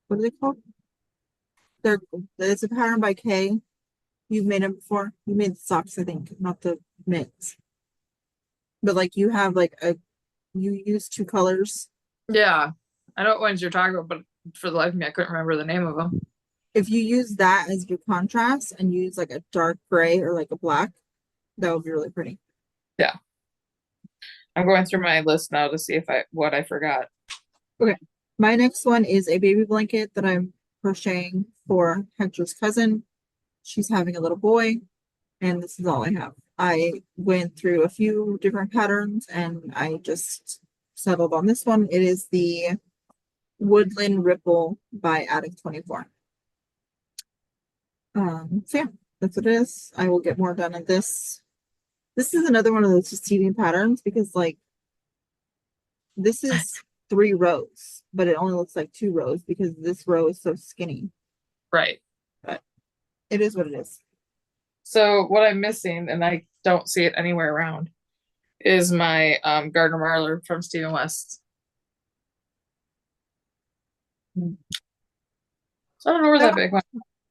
what are they called? It's a pattern by Kay. You've made them before. You made the socks, I think, not the mitts. But like you have you use 2 colors. Yeah. I know what ones you're talking about, but for the life of me, I couldn't remember the name of them. If you use that as your contrast and use like a dark gray or like a black, that would be really pretty. Yeah. I'm going through my list now to see what I forgot. Okay. My next one is a baby blanket that I'm crocheting for Hector's cousin. She's having a little boy, and this is all I have. I went through a few different patterns and I just settled on this one. It is the Woodland Ripple by Attic 24. So yeah, that's what it is. I will get more done on this. This is another one of those deceiving patterns because like this is 3 rows, but it only looks like 2 rows because this row is so skinny. Right. But it is what it is. So what I'm missing, and I don't see it anywhere around, is my Gardner Marler from Stephen West. So I don't know where that big one.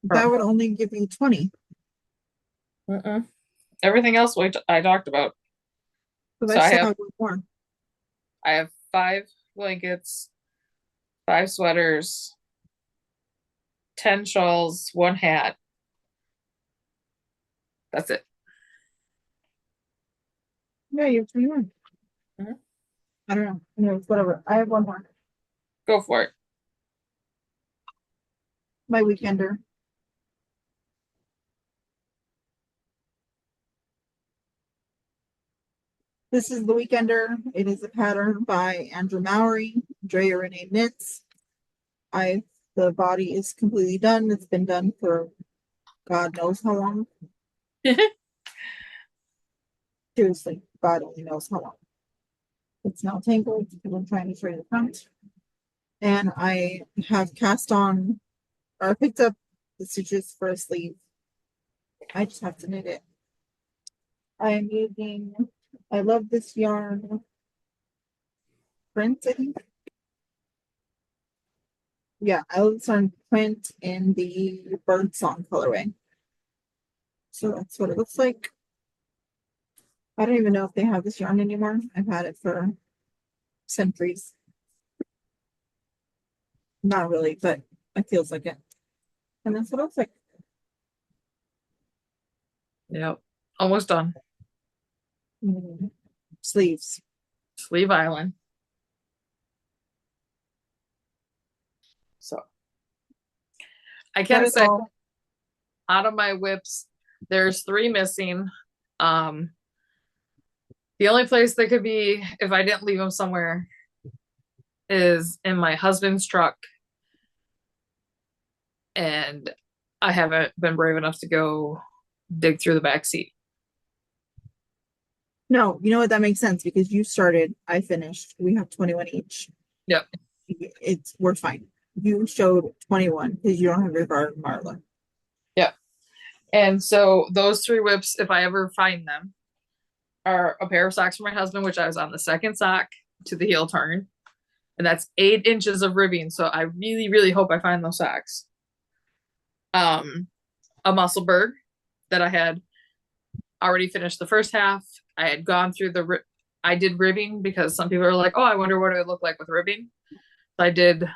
That would only give you 20. Everything else I talked about. So I have more. I have 5 blankets, 5 sweaters, 10 shawls, 1 hat. That's it. Yeah, you have 21. I don't know. Anyways, whatever. I have 1 more. Go for it. My weekender. This is the Weekender. It is a pattern by Andrew Mowry, Drea Renee Knits. The body is completely done. It's been done for God knows how long. Seriously, God only knows how long. It's now tangled because I'm trying to show you the front. And I have cast on or picked up the stitches for a sleeve. I just have to knit it. I am using, I love this yarn. Print, I think. Yeah, I love this yarn print in the birdsong colorway. So that's what it looks like. I don't even know if they have this yarn anymore. I've had it for centuries. Not really, but it feels like it. And that's what it looks like. Yep. Almost done. Sleeves. Sleeve Island. So I can say out of my WIPs, there's 3 missing. The only place they could be if I didn't leave them somewhere is in my husband's truck. And I haven't been brave enough to go dig through the back seat. No, you know what? That makes sense because you started, I finished. We have 21 each. Yep. We're fine. You showed 21 because you don't have your Gardner Marler. Yep. And so those 3 WIPs, if I ever find them, are a pair of socks for my husband, which I was on the 2nd sock to the heel turn. And that's 8 inches of ribbing. So I really, really hope I find those socks. A Musselburgh that I had already finished the first half I had gone through I did ribbing because some people are like, oh, I wonder what it would look like with ribbing. So I did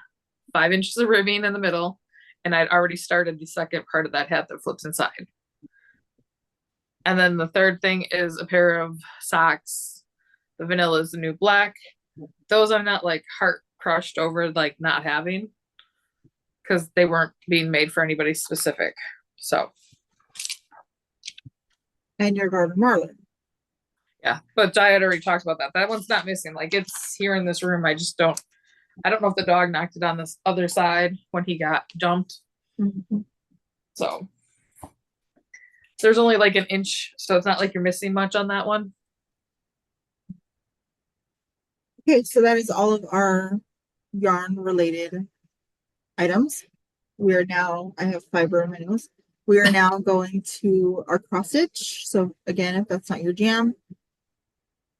5 inches of ribbing in the middle, and I'd already started the second part of that hat that flips inside. And then the third thing is a pair of socks. The vanilla is the new black. Those I'm not like heart crushed over like not having, because they weren't being made for anybody specific. So And your garden marlin. yeah, but I had already talked about that. That one's not missing. Like, it's here in this room. I don't know if the dog knocked it on this other side when he got dumped. Mhm. So there's only like an inch, so it's not like you're missing much on that one. Okay, so that is all of our yarn related items. We are now, I have fiber in my nose. We are now going to our cross stitch. So again, if that's not your jam,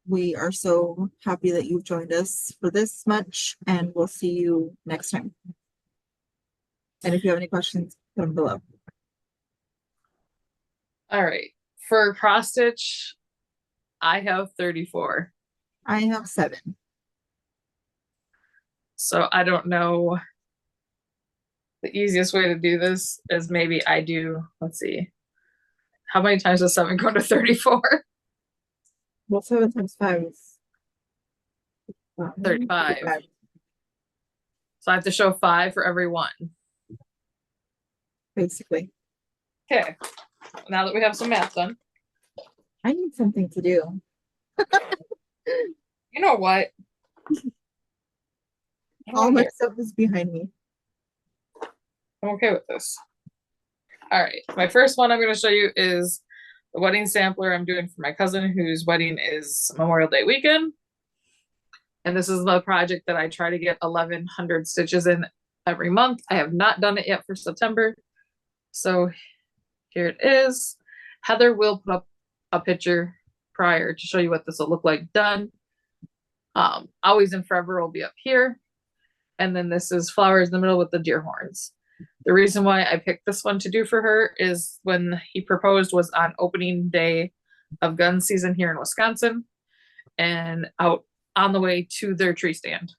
we are so happy that you've joined us for this much, and we'll see you next time. And if you have any questions, put them below. All right. For cross stitch, I have 34. I have 7. So I don't know. The easiest way to do this is maybe I do, let's see. How many times does 7 go to 34? Well, 7 times 5 is 35. So I have to show 5 for every one. Basically. Okay. Now that we have some math done. I need something to do. You know what? All my stuff is behind me. I'm okay with this. All right. My first one I'm going to show you is the wedding sampler I'm doing for my cousin whose wedding is Memorial Day weekend. And this is the project that I try to get 1,100 stitches in every month. I have not done it yet for September. So here it is. Heather will put up a picture prior to show you what this will look like done. Always and Forever will be up here. And then this is Flowers in the middle with the deer horns. The reason why I picked this one to do for her is when he proposed was on opening day of gun season here in Wisconsin and out on the way to their tree stand.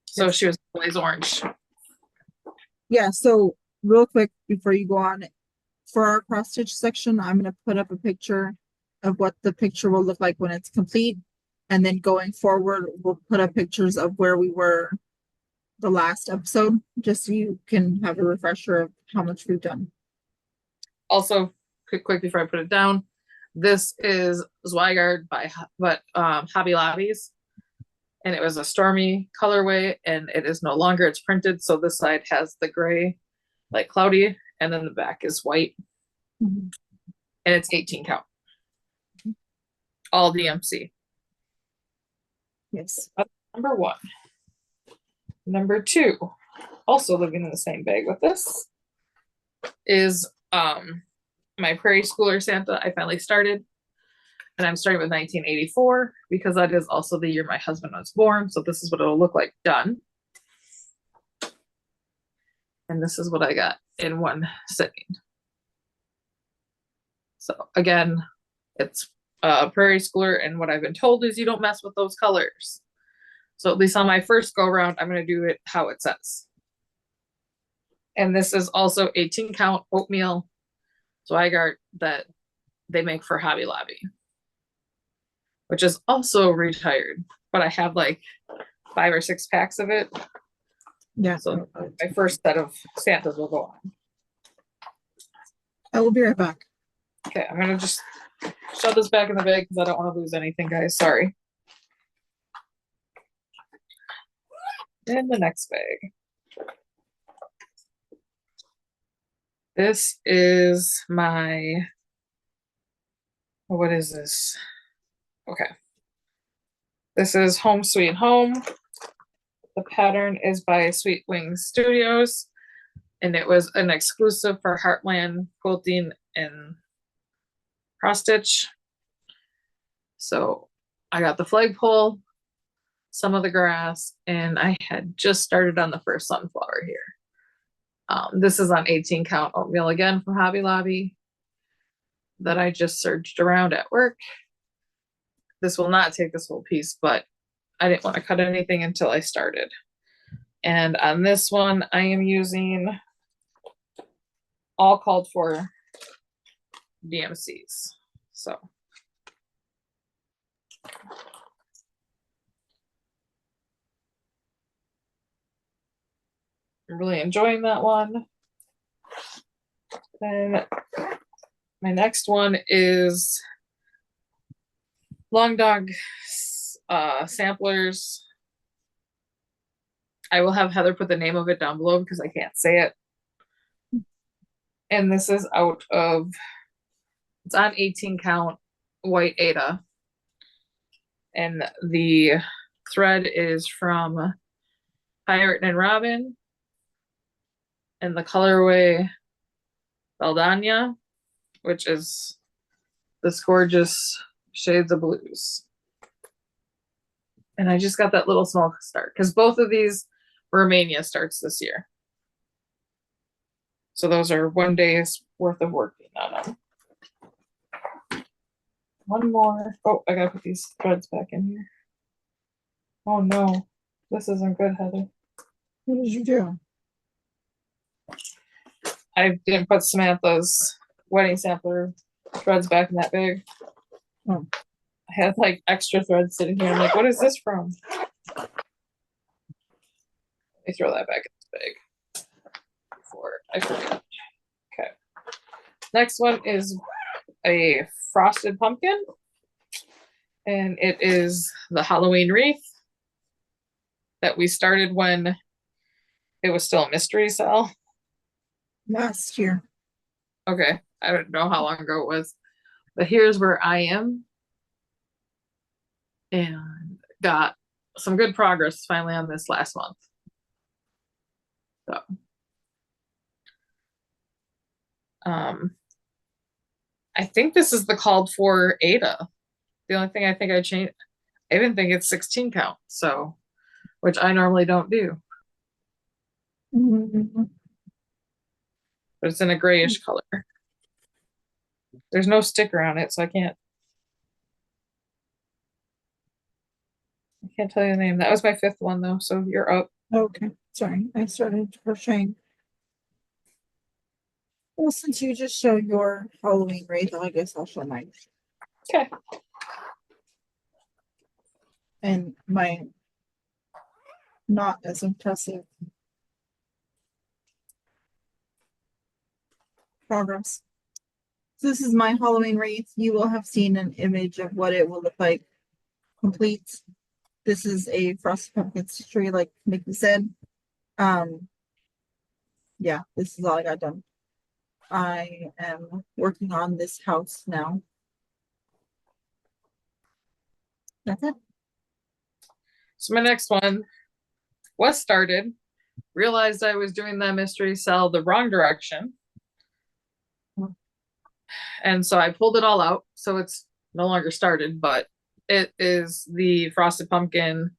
So Yes. she was always orange. Yeah, so real quick before you go on, for our cross stitch section, I'm going to put up a picture of what the picture will look like when it's complete. And then going forward, we'll put up pictures of where we were the last episode, just so you can have a refresher of how much we've done. Also, quick before I put it down, this is Zweigart by Hobby Lobbies, and it was a stormy colorway, and it is no longer. It's printed, so this side has the gray, like cloudy, and then the back is white, and it's 18 count, all DMC. Yes. That's number 1. Number 2, also living in the same bag with this, is my Prairie Schooler Santa I finally started. And I'm starting with 1984 because that is also the year my husband was born. So this is what it'll look like done. And this is what I got in one sitting. So again, it's Prairie Schooler, and what I've been told is you don't mess with those colors. So at least on my first go around, I'm going to do it how it says. And this is also 18 count oatmeal Zweigart that they make for Hobby Lobby, which is also retired, but I have like 5 or 6 packs of it. Yeah. So my first set of Santas will go on. I will be right back. Okay, I'm gonna just shove this back in the bag because I don't want to lose anything, guys. Sorry. In the next bag. This is my, what is this? Okay. This is Home Sweet Home. The pattern is by Sweet Wings Studios, and it was an exclusive for Heartland Quilting and Cross Stitch. So I got the flagpole, some of the grass, and I had just started on the first sunflower here. This is on 18 count oatmeal again from Hobby Lobby that I just searched around at work. this will not take this whole piece, but I didn't want to cut anything until I started. And on this one, I am using all called for DMCs. So I'm really enjoying that one. Then my next one is Long Dog samplers. I will have Heather put the name of it down below because I can't say it. And this is out of, it's on 18 count white Ada. And the thread is from Pirate and Robin. And the colorway Baldania, which is this gorgeous shades of blues. And I just got that little small start because both of these Romania starts this year. So those are 1 day's worth of working on them. One more. Oh, I gotta put these threads back in here. Oh no, this isn't good, Heather. What did you do? I didn't put Samantha's wedding sampler threads back in that bag. Oh. I had like extra threads sitting here. I'm like, what is this from? Let me throw that back in this bag before I forget. Okay. Next one is a frosted pumpkin. And it is the Halloween wreath that we started when it was still a mystery cell. Last year. Okay. I don't know how long ago it was. But here's where I am. And got some good progress finally on this last month. So I think this is the called for Ada. The only thing I think I changed, I even think it's 16 count, so which I normally don't do. Mm-hmm. But it's in a grayish color. There's no sticker on it, so I can't tell you the name. That was my 5th one though, so you're up. Okay, sorry. I started crocheting. Well, since you just showed your Halloween wreath, I guess I'll show mine. Okay. And my not as impressive progress. So this is my Halloween wreath. You will have seen an image of what it will look like complete. This is a frosted pumpkin tree, like Nicci said. Yeah, this is all I got done. I am working on this house now. That's it. So my next one was started, realized I was doing the mystery cell the wrong direction. And so I pulled it all out. So it's no longer started, but it is the Frosted Pumpkin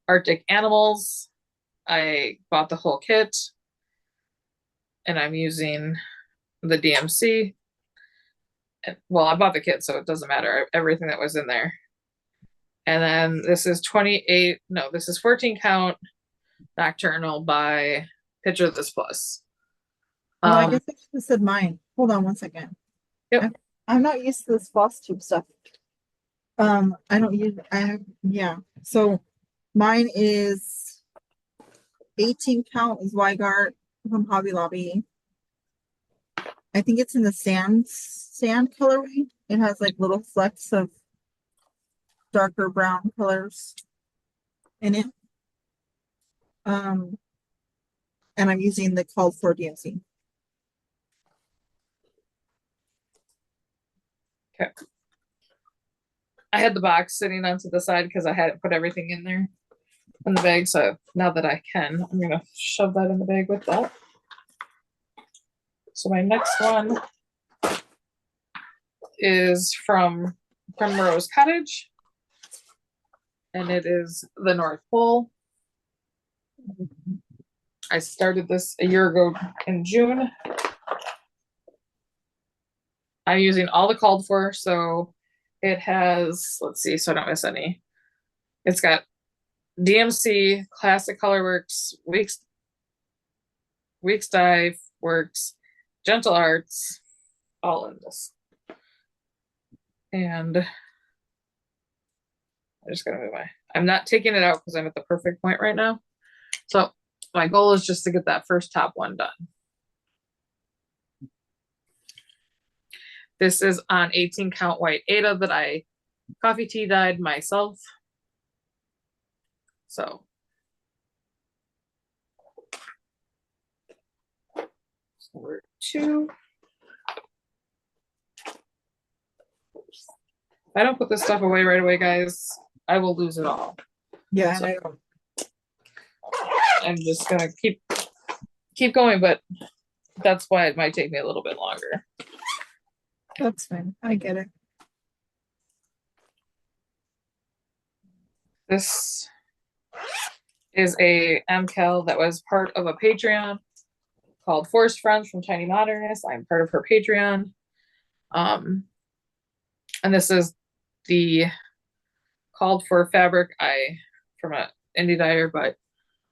Arctic Animals. I bought the whole kit and I'm using the DMC. Well, I bought the kit, so it doesn't matter. Everything that was in there. And then this is 14 count Nocturnal by Picture This Plus. Well, I guess I should have said mine. Hold on one second. Yep. I'm not used to this floss tube stuff. I don't use, yeah. So mine is 18 count is Weigart from Hobby Lobby. I think it's in the sand colorway. It has like little flecks of darker brown colors in it. And I'm using the called for DMC. Okay. I had the box sitting onto the side because I hadn't put everything in there in the bag. So now that I can, I'm gonna shove that in the bag with that. So my next one is from Primrose Cottage. And it is the North Pole. I started this a year ago in June. I'm using all the called for, so It has, let's see, so I don't miss any. It's got DMC, Classic Colorworks, Weeks Dye Works, Gentle Arts, all in this. And I'm just gonna move I'm not taking it out because I'm at the perfect point right now. So my goal is just to get that first top one done. This is on 18 count white Ada that I coffee tea dyed myself. So number 2. If I don't put this stuff away right away, guys, I will lose it all. Yeah, so I'm just gonna keep going, but that's why it might take me a little bit longer. That's fine. I get it. This is a MCAL that was part of a Patreon called Forced Friends from Tiny Modernist. I'm part of her Patreon. And this is the called for fabric from an indie dyer, but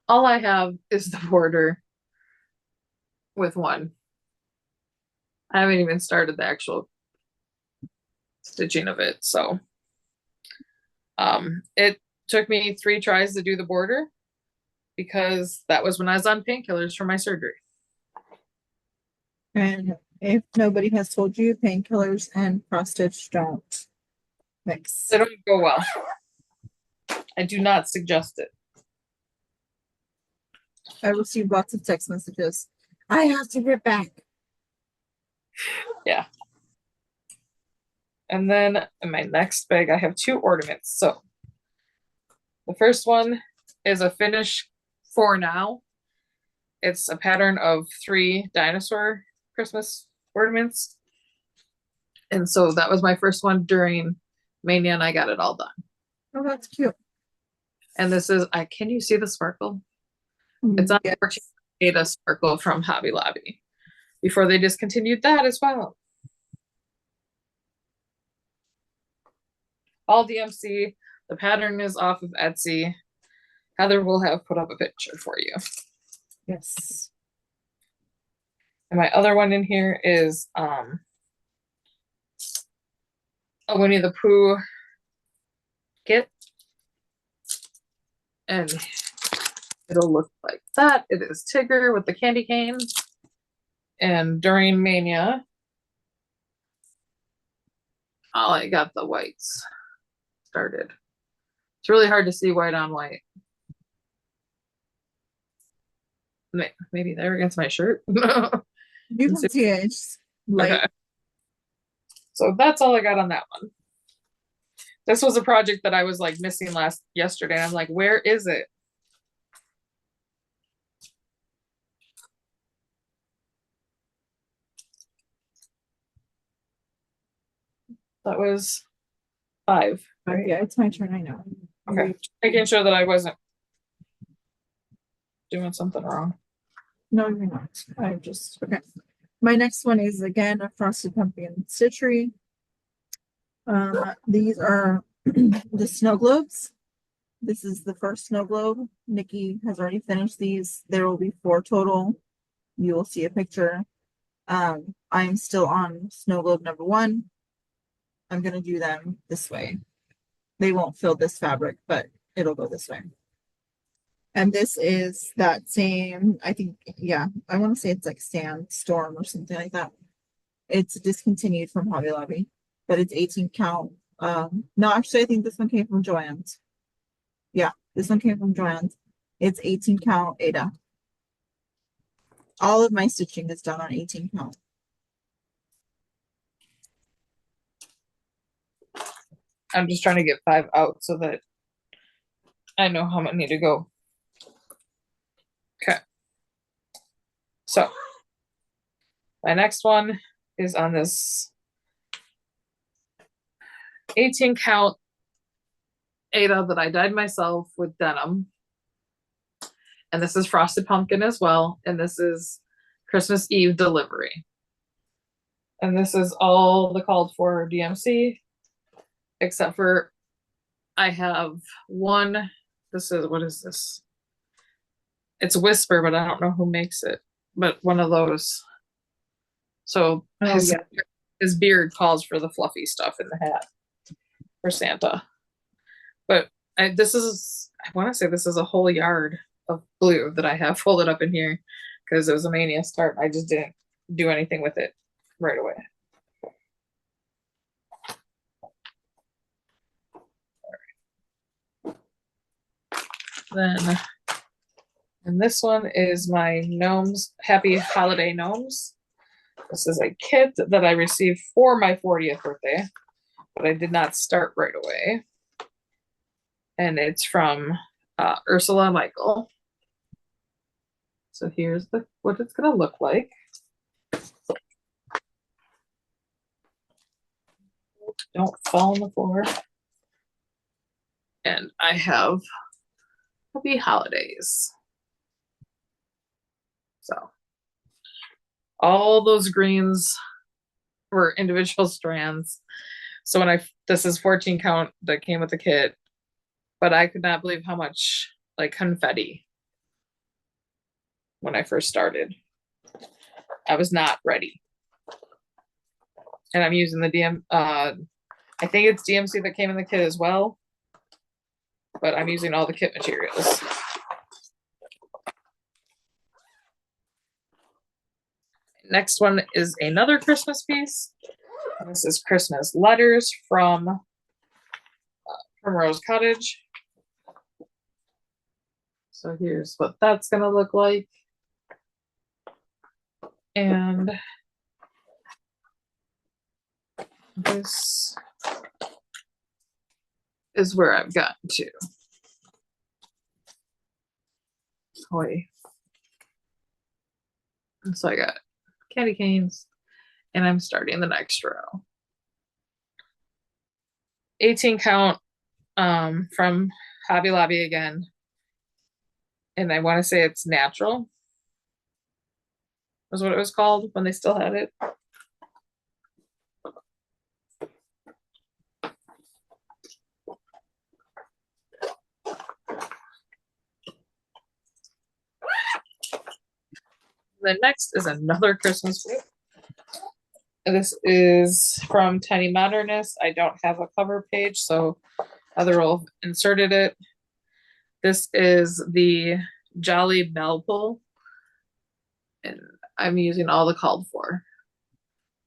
all I have is the border with one. I haven't even started the actual stitching of it. So it took me 3 tries to do the border because that was when I was on painkillers for my surgery. And if nobody has told you, painkillers and cross stitch don't mix. They don't go well. I do not suggest it. I received lots of text messages. I have to get back. Yeah. And then in my next bag, I have 2 ornaments. So the first one is a finish for now. It's a pattern of 3 dinosaur Christmas ornaments. And so that was my first one during Mania, and I got it all done. Oh, that's cute. And this is, can you see the sparkle? It's on Ada Sparkle from Hobby Lobby before they discontinued that as well. All DMC. The pattern is off of Etsy. Heather will have put up a picture for you. Yes. And my other one in here is a Winnie the Pooh kit. And it'll look like that. It is Tigger with the candy cane. And during Mania, I got the whites started. It's really hard to see white on white. Maybe there against my shirt. You can see it. It's light. Okay. So that's all I got on that one. This was a project that I was like missing yesterday. I'm like, where is it? That was 5. Right? Yeah, it's my turn. I know. Okay. Making sure that I wasn't doing something wrong. No, you're not. I just okay. My next one is again a frosted pumpkin stitchery. These are the snow globes. This is the first snow globe. Nicci has already finished these. There will be 4 total. You will see a picture. I'm still on snow globe number 1. I'm gonna do them this way. They won't fill this fabric, but it'll go this way. And this is that same, I think, yeah, I want to say it's like Sandstorm or something like that. It's discontinued from Hobby Lobby, but it's 18 count. No, actually, I think this one came from Joann's. Yeah, this one came from Joann's. It's 18 count Ada. All of my stitching is done on 18 count. I'm just trying to get 5 out so that I know how many to go. Okay. So my next one is on this 18 count Ada that I dyed myself with denim. And this is Frosted Pumpkin as well. And this is Christmas Eve delivery. And this is all the called for DMC. except for I have one. What is this? It's Whisper, but I don't know who makes it. But one of those. So his beard calls for the fluffy stuff in the hat for Santa. But I want to say this is a whole yard of blue that I have folded up in here because it was a mania start. I just didn't do anything with it right away. Then, and this one is my gnomes, Happy Holiday Gnomes. This is a kit that I received for my 40th birthday, but I did not start right away. And it's from Ursula Michael. So here's what it's gonna look like. Don't fall on the floor. And I have Happy Holidays. So all those greens were individual strands. So this is 14 count that came with the kit, but I could not believe how much like confetti when I first started. I was not ready. And I'm using the I think it's DMC that came in the kit as well, but I'm using all the kit materials. Next one is another Christmas piece. This is Christmas letters from Rose Cottage. So here's what that's gonna look like. And this is where I've gotten to. Toy. And so I got candy canes, and I'm starting the next row. 18 count from Hobby Lobby again. And I want to say it's Natural was what it was called when they still had it. The next is another Christmas book. This is from Tiny Modernist. I don't have a cover page, so Heather will inserted it. This is the Jolly Bell Pull, and I'm using all the called for.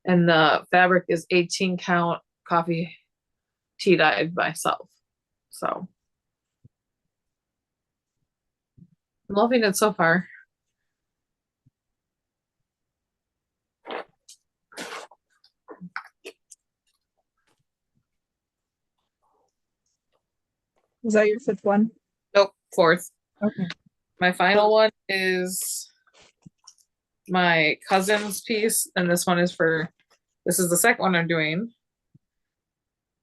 And the fabric is 18 count coffee tea dyed myself. So I'm loving it so far. Was that your fifth one? Nope, fourth. Okay. My final one is my cousin's piece, and this is the second one I'm doing.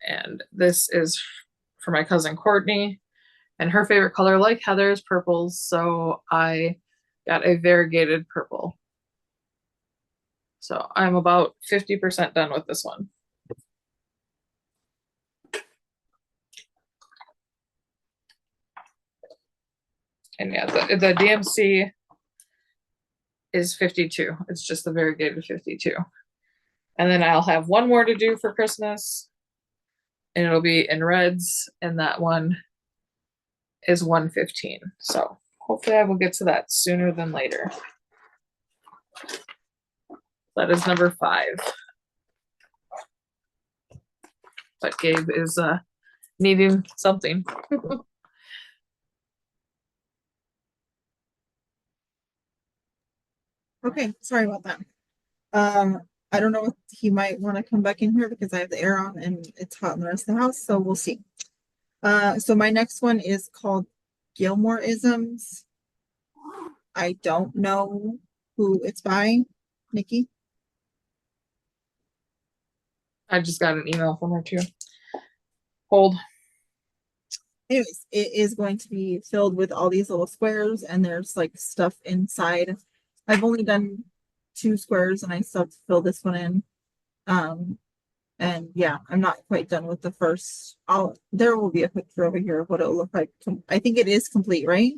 And this is for my cousin Courtney, and her favorite color, like Heather, is purples, so I got a variegated purple. So I'm about 50% done with this one. And yeah, the DMC is 52. It's just the variegated 52. And then I'll have one more to do for Christmas, and it'll be in reds, and that one is 115. So hopefully I will get to that sooner than later. That is number 5. But Gabe is needing something. Okay, sorry about that. I don't know if he might want to come back in here because I have the air on and it's hot in the rest of the house, so we'll see. So my next one is called Gilmore-isms. I don't know who it's by. Nicci? I just got an email from her too. Hold. Anyways, it is going to be filled with all these little squares, and there's like stuff inside. I've only done 2 squares, and I still have to fill this one in. And yeah, I'm not quite done with the first. There will be a picture over here of what it'll look like. I think it is complete, right?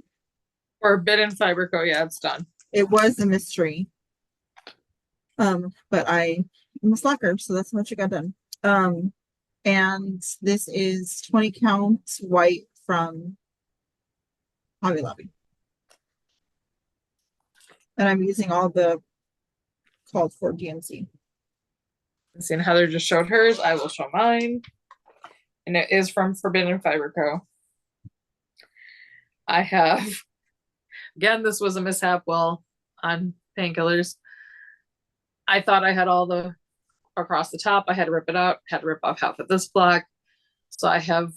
Forbidden Fiber Co. Yeah, it's done. It was a mystery. But I'm a slacker, so that's how much I got done. And this is 20 count white from Hobby Lobby. And I'm using all the called for DMC. Seeing Heather just showed hers, I will show mine. And it is from Forbidden Fiber Co. I have, again, this was a mishap while on painkillers. I thought I had all the across the top. I had to rip it out, had to rip off half of this block. So I have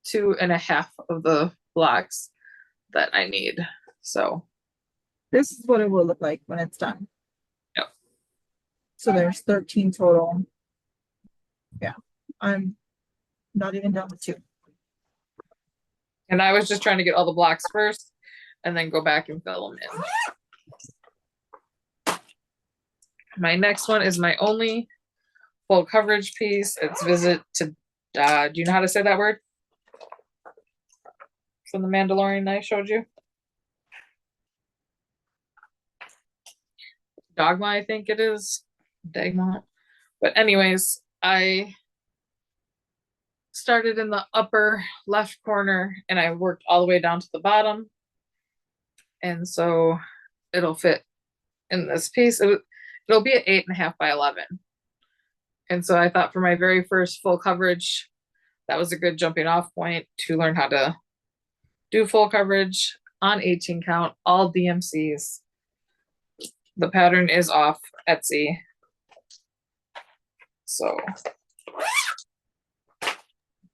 2.5 of the blocks that I need. So this is what it will look like when it's done. Yep. So there's 13 total. Yeah, I'm not even done with 2. And I was just trying to get all the blocks first and then go back and fill them in. My next one is my only full coverage piece. It's Visit to, do you know how to say that word? From the Mandalorian I showed you? Dogma, I think it is. Dagma. But anyways, I started in the upper left corner and I worked all the way down to the bottom. And so it'll fit in this piece. It'll be an 8.5 by 11. And so I thought for my very first full coverage, that was a good jumping off point to learn how to do full coverage on 18 count, all DMCs. The pattern is off Etsy. So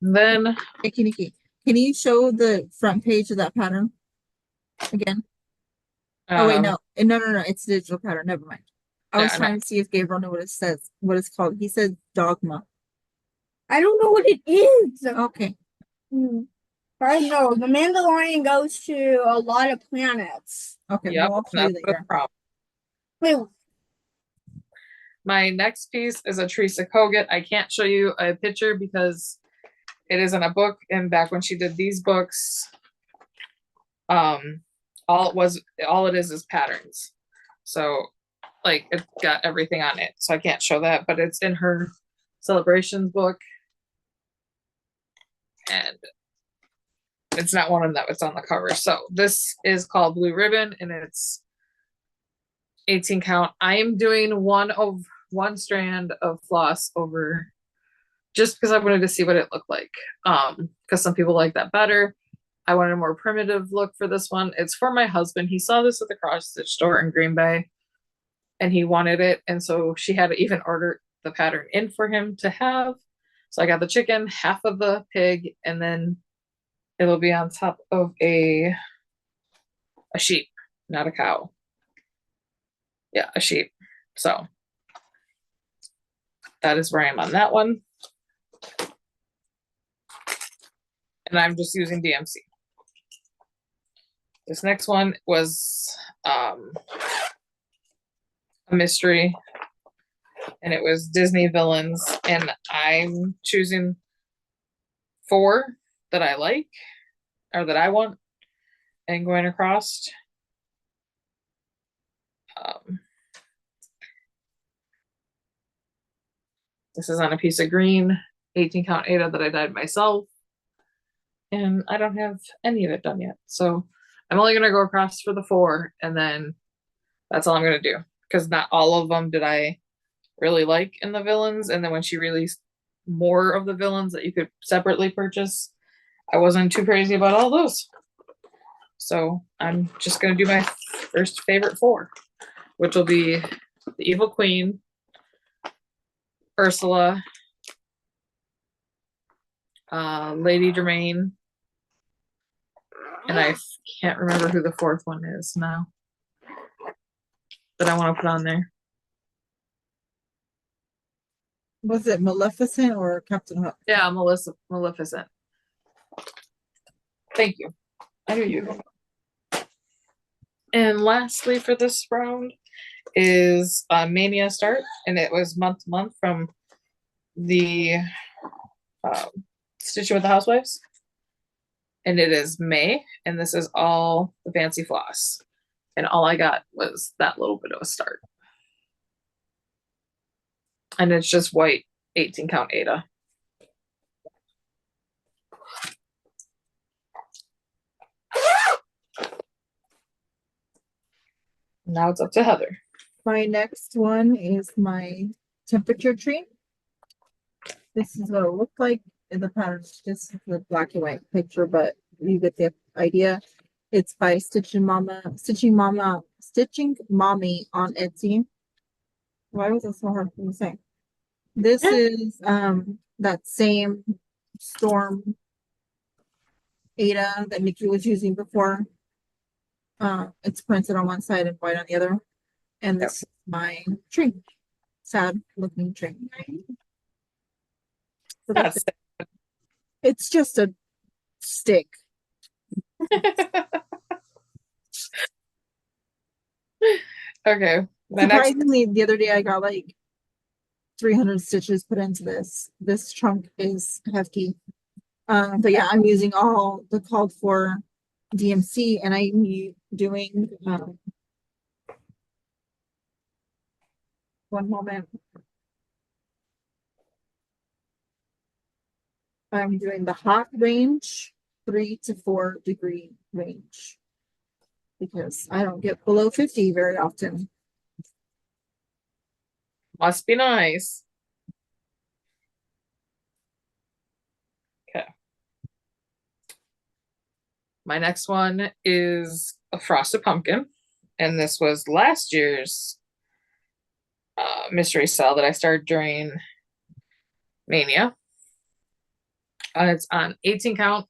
then Nikki, can you show the front page of that pattern again? Oh wait, no, it's a digital pattern. Never mind. I was trying to see if Gabriel knew what it says, what it's called. He said dogma. I don't know what it is. Okay. I know the Mandalorian goes to a lot of planets. Okay, yep, well, I'll show you later. Wait. My next piece is a Teresa Kogut. I can't show you a picture because it is in a book, and back when she did these books, all it is patterns. So like it got everything on it. So I can't show that, but it's in her celebrations book. And it's not one of them, it's on the cover. So this is called Blue Ribbon and it's 18 count. I am doing one strand of floss over just because I wanted to see what it looked like. Because some people like that better. I wanted a more primitive look for this one. It's for my husband. He saw this at the cross stitch store in Green Bay and he wanted it. And so she had to even order the pattern in for him to have. So I got the chicken, half of the pig, and then it'll be on top of a sheep, not a cow. Yeah, a sheep. So that is where I am on that one. And I'm just using DMC. This next one was a mystery. And it was Disney villains. And I'm choosing 4 that I like or that I want and going across. This is on a piece of green 18 count Ada that I dyed myself. And I don't have any of it done yet. So I'm only going to go across for the 4 and then that's all I'm going to do. Because not all of them did I really like in the villains. And then when she released more of the villains that you could separately purchase, I wasn't too crazy about all those. So I'm just going to do my first favorite 4, which will be the Evil Queen, Ursula, Lady Germain, and I can't remember who the 4th one is now that I want to put on there. Was it Maleficent or Captain Hook? Yeah, Maleficent. Thank you. I knew you. And lastly for this round is Mania Start, and it was month to month from the Stitching with the Housewives. And it is May, and this is all the fancy floss. And all I got was that little bit of a start. And it's just white 18 count Ada. Now it's up to Heather. My next one is my temperature tree. This is what it looked like in the pattern. This is the black and white picture, but you get the idea. It's by Stitching Mommy on Etsy. Why was it so hard for me to say? This is that same storm Ada that Nicci was using before. It's printed on one side and white on the other. And this is my tree. Sad looking tree. So that's it. It's just a stick. Okay. Surprisingly, the other day I got like 300 stitches put into this. This chunk is hefty. But yeah, I'm using all the called for DMC, and I'm doing one moment. I'm doing the hot range, 3 to 4 degree range, because I don't get below 50 very often. Must be nice. Okay. My next one is a frosted pumpkin, and this was last year's mystery sale that I started during Mania. It's on 18 count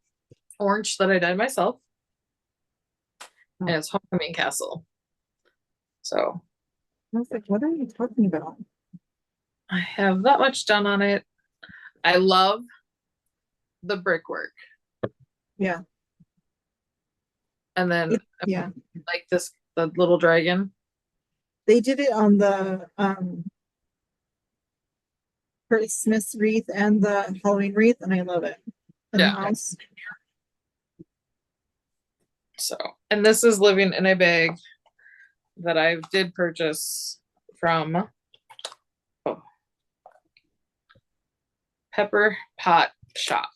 orange that I dyed myself, and it's Homecoming Castle. So I was like, what are you talking about? I have that much done on it. I love the brickwork. Yeah. And then yeah, like this, the little dragon. they did it on the Christmas wreath and the Halloween wreath, and I love it. In the house. So, and this is living in a bag that I did purchase from Pepper Pot Shop.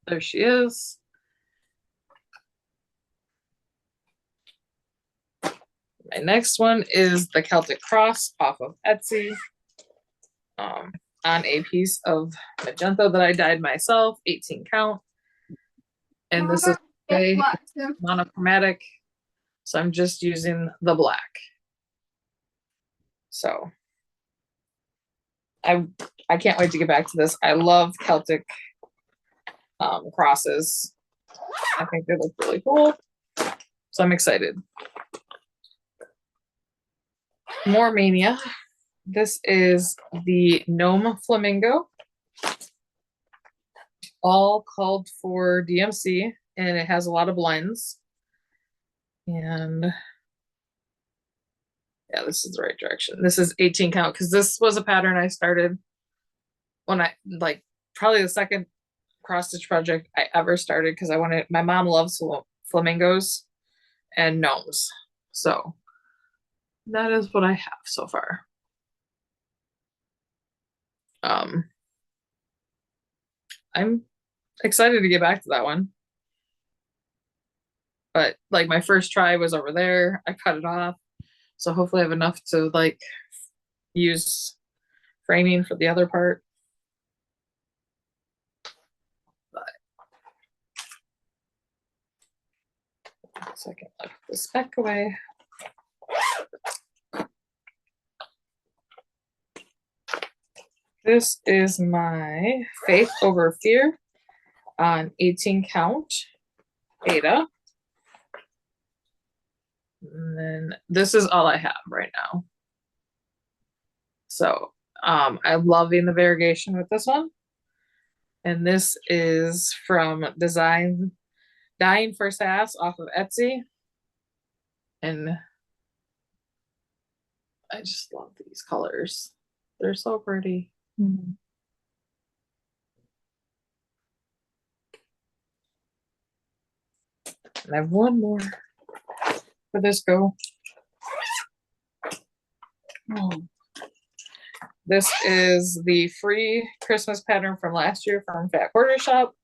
There she is. My next one is the Celtic Cross off of Etsy. On a piece of magenta that I dyed myself, 18 count. And this is a monochromatic, so I'm just using the black. So I can't wait to get back to this. I love Celtic crosses. I think they look really cool. So I'm excited. More Mania. This is the Gnome Flamingo. All called for DMC, and it has a lot of blends. And yeah, this is the right direction. This is 18 count, because this was a pattern I started when I, like, probably the second cross stitch project I ever started, because I wanted, my mom loves flamingos and gnomes. So that is what I have so far. I'm excited to get back to that one. But like my first try was over there. I cut it off. So hopefully I have enough to like use framing for the other part. But so I can put this back away. This is my Faith Over Fear on 18 count Ada. And then this is all I have right now. So I'm loving the variegation with this one. And this is from Dying for Sass off of Etsy. And I just love these colors. They're so pretty. Mhm. And I have one more for this go. This is the free Christmas pattern from last year from Fat Quarter Shop,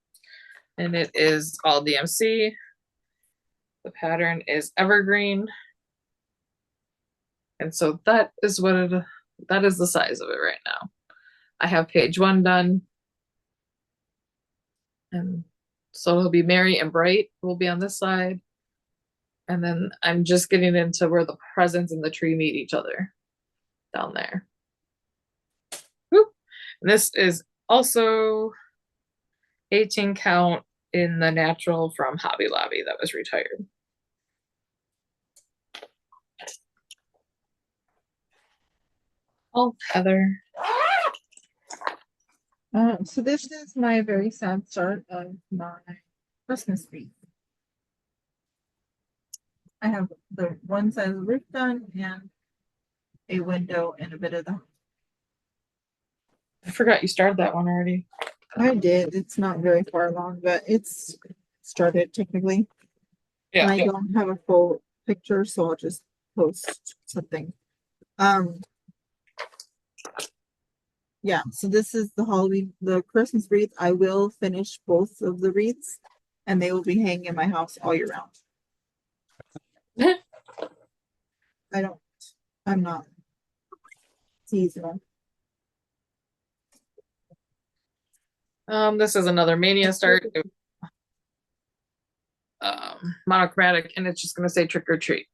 and it is all DMC. The pattern is evergreen, and so that is that is the size of it right now. I have page 1 done, and so it'll be merry and bright. Will be on this side, and then I'm just getting into where the presents and the tree meet each other down there. Whoop. And this is also 18 count in the natural from Hobby Lobby that was retired. Oh, Heather. So this is my very sad start of my Christmas wreath. I have the one side of the roof done and a window and a bit of the. I forgot you started that one already. I did. It's not very far along, but it's started technically. Yeah. And I don't have a full picture, so I'll just post something. Yeah, so this is the Halloween, the Christmas wreath. I will finish both of the wreaths and they will be hanging in my house all year round. I'm not seasonal. This is another Mania start. Monochromatic, and it's just gonna say trick or treat.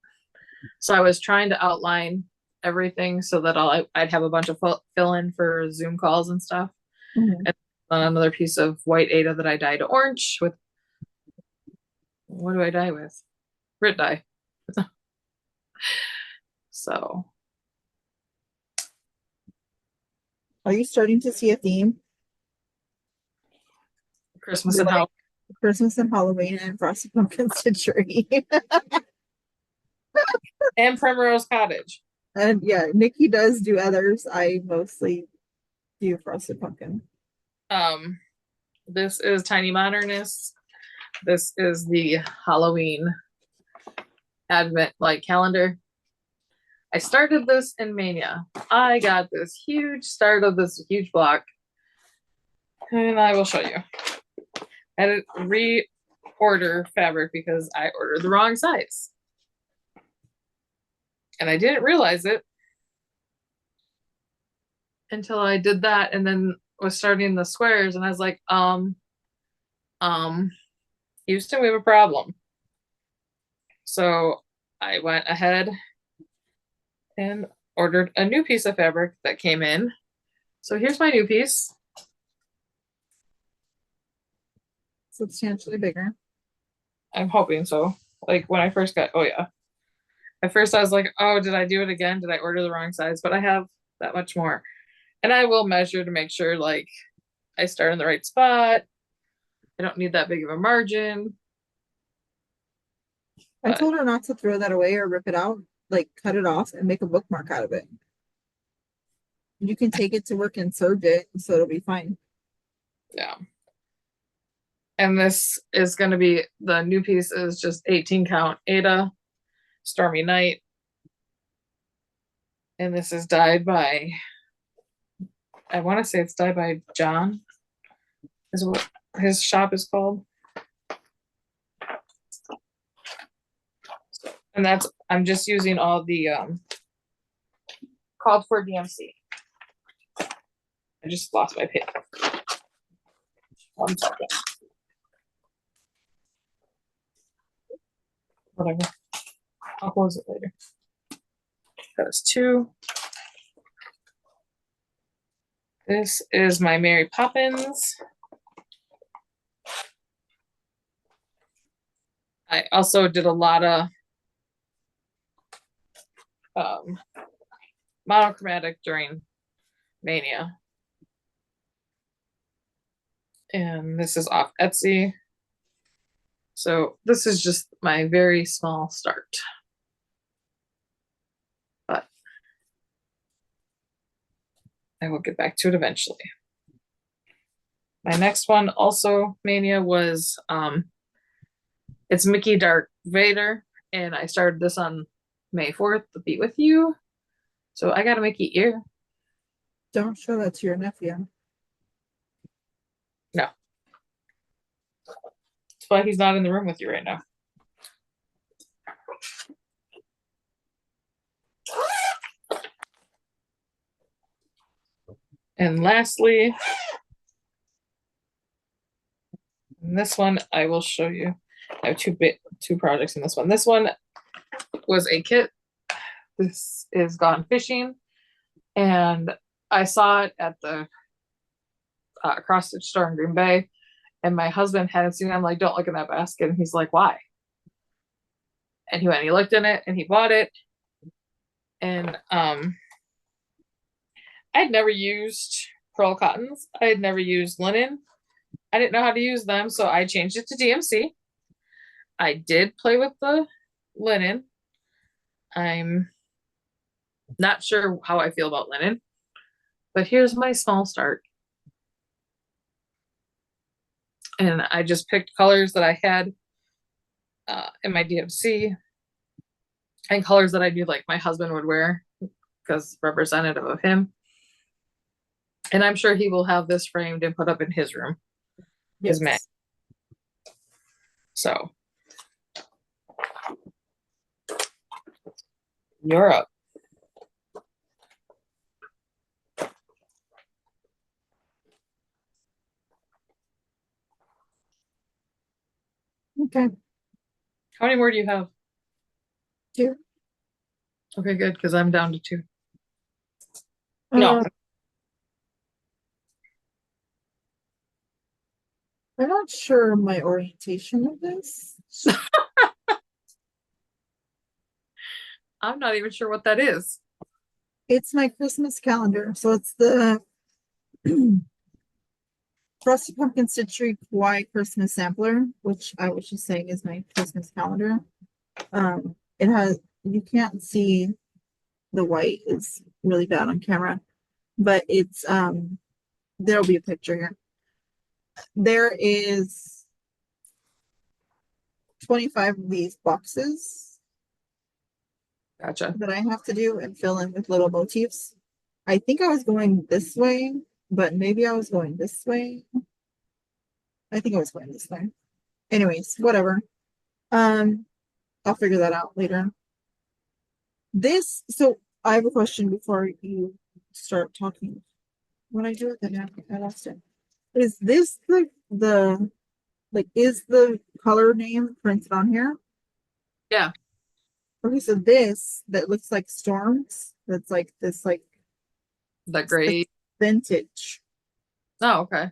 So I was trying to outline everything so that I'd have a bunch of fill in for Zoom calls and stuff. Mhm. And another piece of white Ada that I dyed orange with. What do I dye with? Grit dye. So. Are you starting to see a theme? Christmas and Halloween. Christmas and Halloween and Frosted Pumpkin Century. And Primrose Cottage. And yeah, Nicci does do others. I mostly do Frosted Pumpkin. This is Tiny Modernists. This is the Halloween Advent calendar. I started this in Mania. I got this huge start of this huge block, and I will show you. I had to reorder fabric because I ordered the wrong size. And I didn't realize it until I did that and then was starting the squares, and I was like, Houston, we have a problem. So I went ahead and ordered a new piece of fabric that came in. So here's my new piece. Substantially bigger. I'm hoping so. Like when I first got, oh yeah. At first I was like, oh, did I do it again? Did I order the wrong size? But I have that much more. And I will measure to make sure like I start in the right spot. I don't need that big of a margin. I told her not to throw that away or rip it out. Like cut it off and make a bookmark out of it. You can take it to work and serve it, so it'll be fine. Yeah. And this is going to be, the new piece is just 18 count Ada, Stormy Night. And this is dyed by, I want to say it's dyed by John, is what his shop is called. And that's, I'm just using all the called for DMC. I just lost my pin. 1 second. Whatever. I'll close it later. That was 2. This is my Mary Poppins. I also did a lot of monochromatic during Mania. And this is off Etsy. So this is just my very small start. But I will get back to it eventually. My next one, also Mania, was it's Mickey Darth Vader, and I started this on May 4th to be with you. So I got a Mickey ear. Don't show that to your nephew. No. That's why he's not in the room with you right now. And lastly, in this one, I will show you. I have two projects in this one. This one was a kit. This is Gone Fishing, and I saw it at the cross stitch store in Green Bay, and my husband hadn't seen it. I'm like, don't look in that basket. And he's like, why? And he went and he looked in it and he bought it. And I'd never used pearl cottons. I had never used linen. I didn't know how to use them, so I changed it to DMC. I did play with the linen. I'm not sure how I feel about linen, but here's my small start. And I just picked colors that I had in my DMC and colors that I knew like my husband would wear because representative of him. And I'm sure he will have this framed and put up in his room. Yes. His mag. So you're up. Okay. How many more do you have? 2. Okay, good, because I'm down to 2. No. I'm not sure my orientation of this. I'm not even sure what that is. It's my Christmas calendar. So it's the Frosted Pumpkin Stitchery Kawaii Christmas Sampler, which I was just saying is my Christmas calendar. It has, you can't see the white, it's really bad on camera, but it's there'll be a picture here. There is 25 of these boxes Gotcha. that I have to do and fill in with little motifs. I think I was going this way, but maybe I was going this way. I think I was going this way. Anyways, whatever. I'll figure that out later. So I have a question before you start talking. When I do it, then I lost it. Is this the is the color name printed on here? Yeah. Okay, so this that looks like storms, that's like this The gray. vintage, Oh, okay.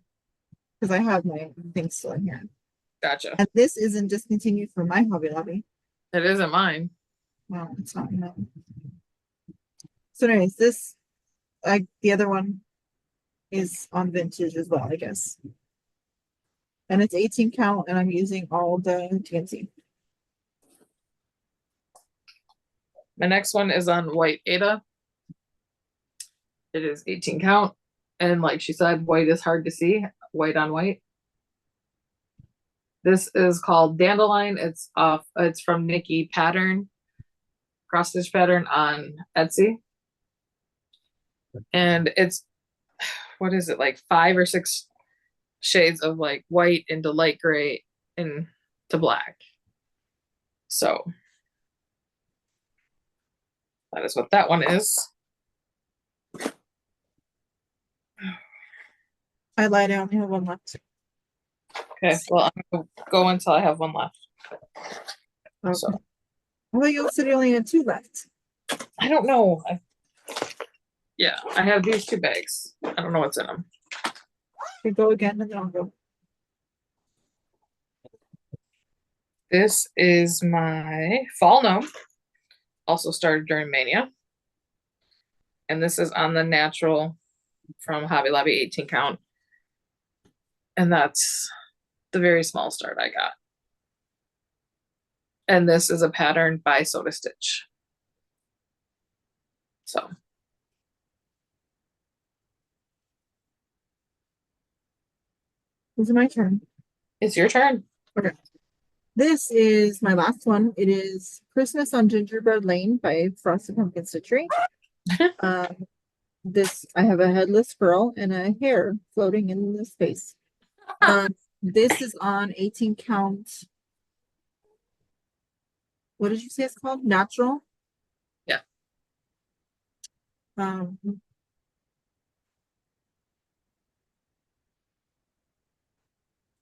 because I have my things still in here. Gotcha. And this isn't discontinued for my Hobby Lobby. It isn't mine. Well, it's not, no. So anyways, the other one is on vintage as well, I guess. And it's 18 count, and I'm using all the TNC. My next one is on white Ada. It is 18 count. And like she said, white is hard to see. White on white. This is called Dandelion. It's from Nicci Pattern. Cross stitch pattern on Etsy. And it's, what is it, like 5 or 6 shades of like white into light gray into black. So that is what that one is. I lied, I only have one left. Okay, well, I'm gonna go until I have one left. Okay. So Well, you said you only had 2 left. I don't know. Yeah, I have these 2 bags. I don't know what's in them. We go again and then I'll go. This is my fall gnome. Also started during Mania. And this is on the natural from Hobby Lobby 18 count. And that's the very small start I got. And this is a pattern by Soda Stitch. So Is it my turn? It's your turn. Okay. This is my last one. It is Christmas on Gingerbread Lane by Frosted Pumpkin Stitchery. This I have a headless squirrel and a hare floating in the space. This is on 18 count. What did you say it's called? Natural? Yeah.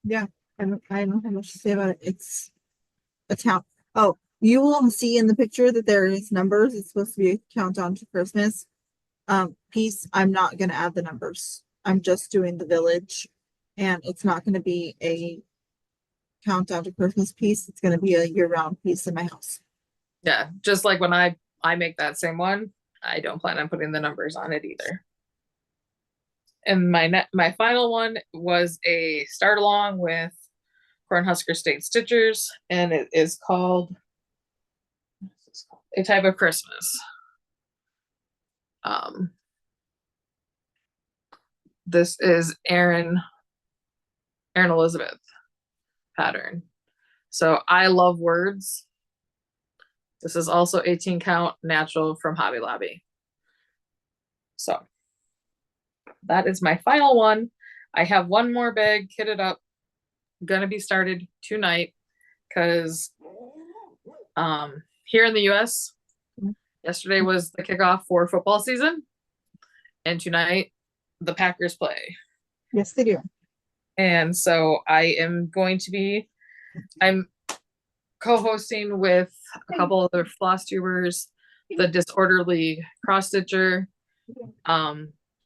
Yeah, I don't have much to say about it. It's a count. Oh, you will see in the picture that there is numbers. It's supposed to be a countdown to Christmas. Piece. I'm not gonna add the numbers. I'm just doing the village, and it's not gonna be a countdown to Christmas piece. It's gonna be a year-round piece in my house. Yeah, just like when I make that same one, I don't plan on putting the numbers on it either. And my final one was a start along with Cornhusker State Stitchers, and it is called A Type of Christmas. This is Erin Elizabeth pattern. So I love words. This is also 18 count natural from Hobby Lobby. So that is my final one. I have one more bag kitted up, gonna be started tonight, because here in the US, yesterday was the kickoff for football season, and tonight the Packers play. Yes, they do. And so I'm co-hosting with a couple other floss tubers, the Disorderly Cross Stitcher,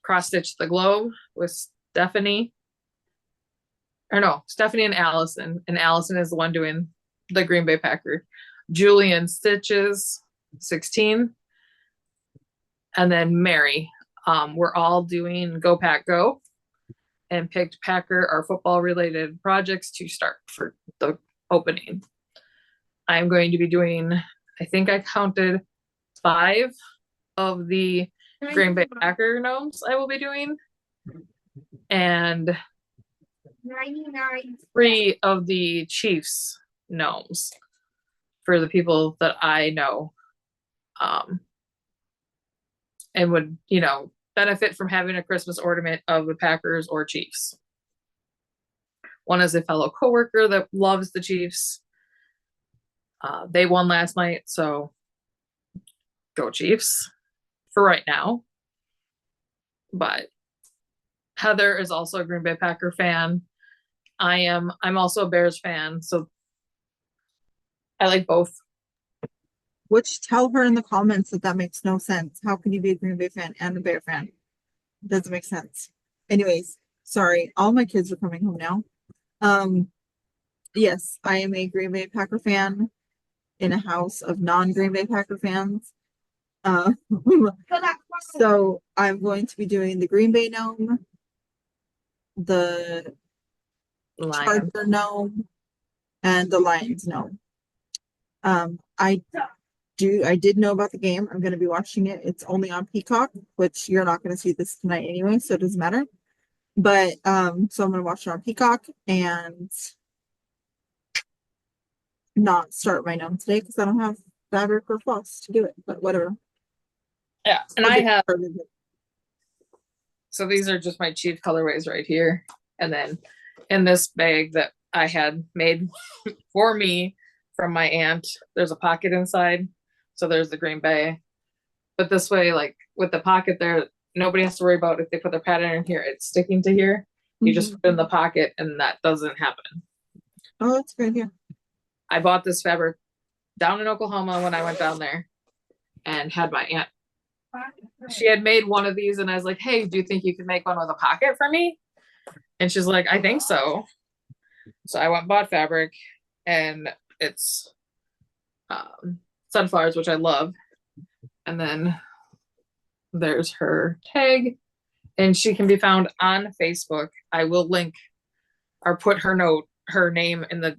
Cross Stitch the Globe with Stephanie and Allison. And Allison is the one doing the Green Bay Packer. Julian Stitches 16. And then Mary. We're all doing Go Pack Go, and picked Packer or football related projects to start for the opening. I'm going to be doing, I think I counted 5 of the Green Bay Packer gnomes I will be doing, and 3 of the Chiefs gnomes for the people that I know, and would, benefit from having a Christmas ornament of the Packers or Chiefs. One is a fellow coworker that loves the Chiefs. They won last night, so go Chiefs for right now. But Heather is also a Green Bay Packer fan. I'm also a Bears fan, so I like both. Which tell her in the comments that makes no sense. How can you be a Green Bay fan and a Bear fan? It doesn't make sense. Anyways, sorry. All my kids are coming home now. Yes, I am a Green Bay Packer fan in a house of non-Green Bay Packer fans. So I'm going to be doing the Green Bay gnome, the Charger gnome, and the Lions gnome. I did know about the game. I'm going to be watching it. It's only on Peacock, which you're not going to see this tonight anyway, so it doesn't matter. But so I'm going to watch it on Peacock and not start my gnome today because I don't have fabric or floss to do it. But whatever. Yeah, and I have. So these are just my Chief colorways right here, and then in this bag that I had made for me from my aunt, there's a pocket inside. So there's the Green Bay, but this way, like with the pocket there, nobody has to worry about if they put their pattern in here, it's sticking to here. You just put it in the pocket and that doesn't happen. Oh, that's good. Yeah. I bought this fabric down in Oklahoma when I went down there and had my aunt. She had made one of these and I was like, hey, do you think you could make one with a pocket for me? And she's like, I think so. So I went and bought fabric, and it's sunflowers, which I love. And then there's her tag, and she can be found on Facebook. I will link or put her name in the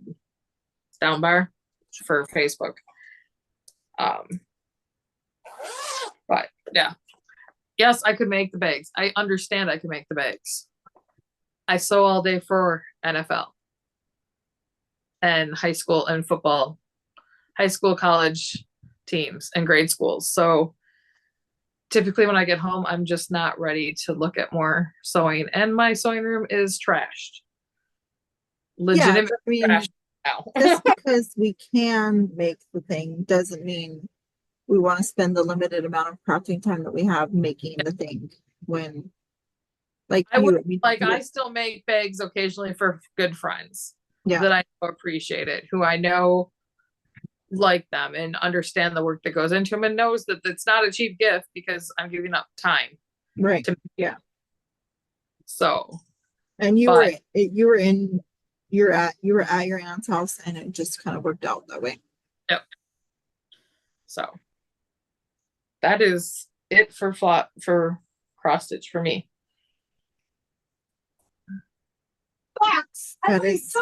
down bar for Facebook. But yeah, yes, I could make the bags. I understand I can make the bags. I sew all day for NFL and high school and football, high school, college teams and grade schools. So typically when I get home, I'm just not ready to look at more sewing, and my sewing room is trashed. Legitimate I mean, trash now. just because we can make the thing doesn't mean we want to spend the limited amount of crafting time that we have making the thing when like I would you like I still make bags occasionally for good friends Yeah. that I know appreciate it, who I know like them and understand the work that goes into them, and knows that it's not a cheap gift because I'm giving up time. right. Yeah. So, And you but were at your aunt's house, and it just kind of worked out that way. yep. So that is it for cross stitch for me. That is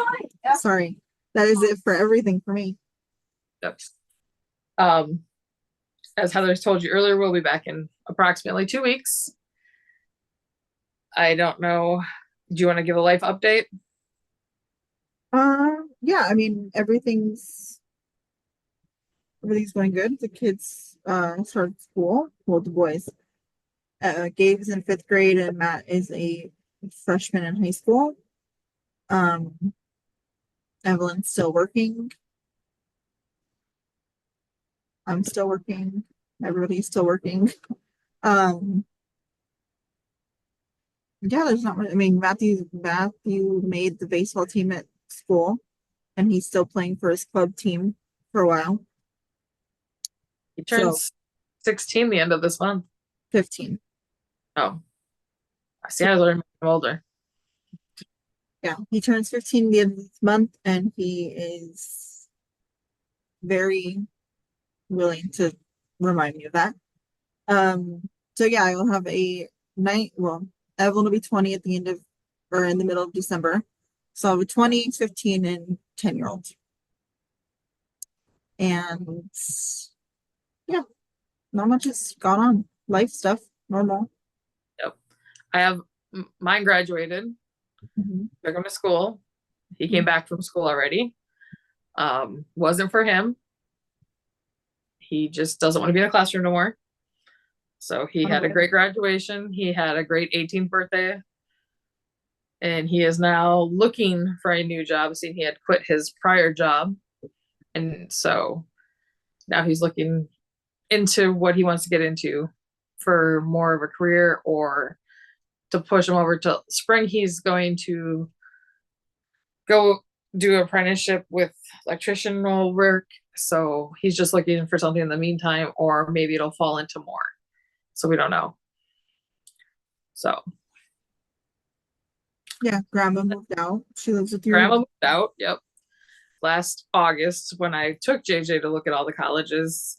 sorry. That is it for everything for me. Yep. As Heather's told you earlier, we'll be back in approximately 2 weeks. I don't know. Do you want to give a life update? Yeah, I mean everything's going good. The kids started school. Well, the boys. Gabe is in 5th grade and Matt is a freshman in high school. Evelyn's still working. I'm still working. Everybody's still working. Yeah, there's not much. I mean, Matthew made the baseball team at school, and he's still playing for his club team for a while. He turns 16 the end of this month. 15. Oh, I see. I was learning older. Yeah, he turns 15 the end of this month, and he is very willing to remind me of that. So yeah, I will have a night. Well, Evelyn will be 20 at the end of, or in the middle of December. So I'll be 20, 15, and 10-year-olds. And yeah, not much has gone on. Life stuff, normal. Yep. I have mine graduated. Took him to school. He came back from school already. Wasn't for him. He just doesn't want to be in a classroom no more. So he had a great graduation. He had a great 18th birthday. And he is now looking for a new job, seeing he had quit his prior job. And so now he's looking into what he wants to get into for more of a career, or to push him over to spring. He's going to go do apprenticeship with electrician work. So he's just looking for something in the meantime, or maybe it'll fall into more. So we don't know. So yeah, grandma moved out. She lives with grandma moved out. Yep. Last August, when I took JJ to look at all the colleges,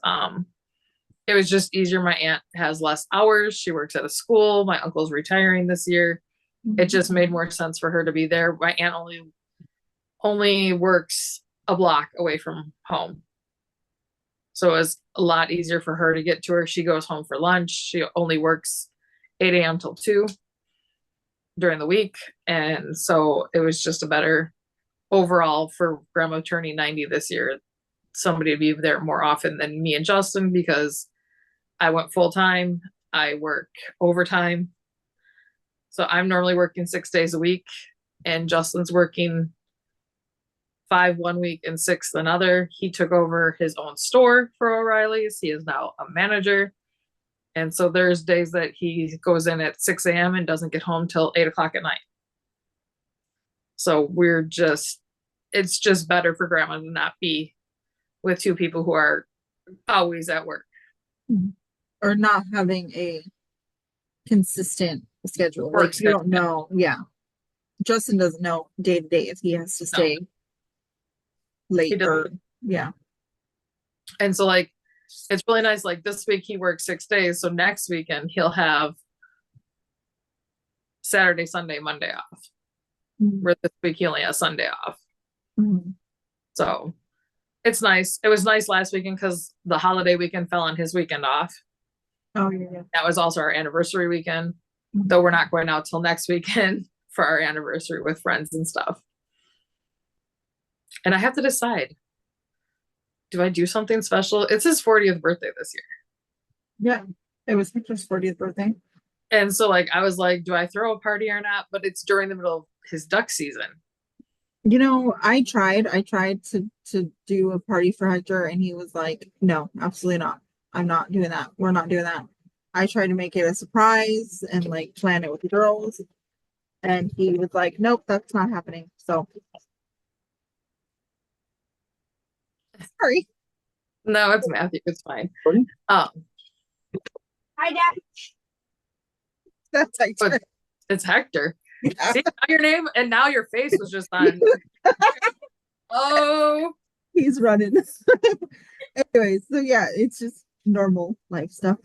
it was just easier. My aunt has less hours. She works at a school. My uncle's retiring this year. It just made more sense for her to be there. My aunt only works a block away from home. So it was a lot easier for her to get to her. She goes home for lunch. She only works 8 a.m. till 2 during the week. And so it was just a better overall for grandma turning 90 this year, somebody to be there more often than me and Justin, because I went full time. I work overtime. So I'm normally working 6 days a week, and Justin's working 5 one week and 6 another. He took over his own store for O'Reilly's. He is now a manager. And so there's days that he goes in at 6 a.m. and doesn't get home till 8 o'clock at night. So it's just better for grandma to not be with 2 people who are always at work. Or not having a consistent schedule. Like you don't know. Yeah. Justin doesn't know day to day if he has to stay late or yeah. And so like it's really nice. Like this week he works 6 days. So next weekend he'll have Saturday, Sunday, Monday off. Where this week he only has Sunday off. So it's nice. It was nice last weekend because the holiday weekend fell on his weekend off. Oh yeah. That was also our anniversary weekend, though we're not going out till next weekend for our anniversary with friends and stuff. And I have to decide, do I do something special? It's his 40th birthday this year. Yeah, it was Victor's 40th birthday. And so like, I was like, do I throw a party or not? But it's during the middle of his duck season. You know, I tried to do a party for Hector, and he was like, no, absolutely not. I'm not doing that. We're not doing that. I tried to make it a surprise and like plan it with the girls, and he was like, nope, that's not happening. So sorry. No, it's Matthew. It's fine. Hi, Dad. That's Hector. But it's Hector. Yeah. See, now your name and now your face was just on. Oh, He's running. Anyways, so yeah, it's just normal life stuff.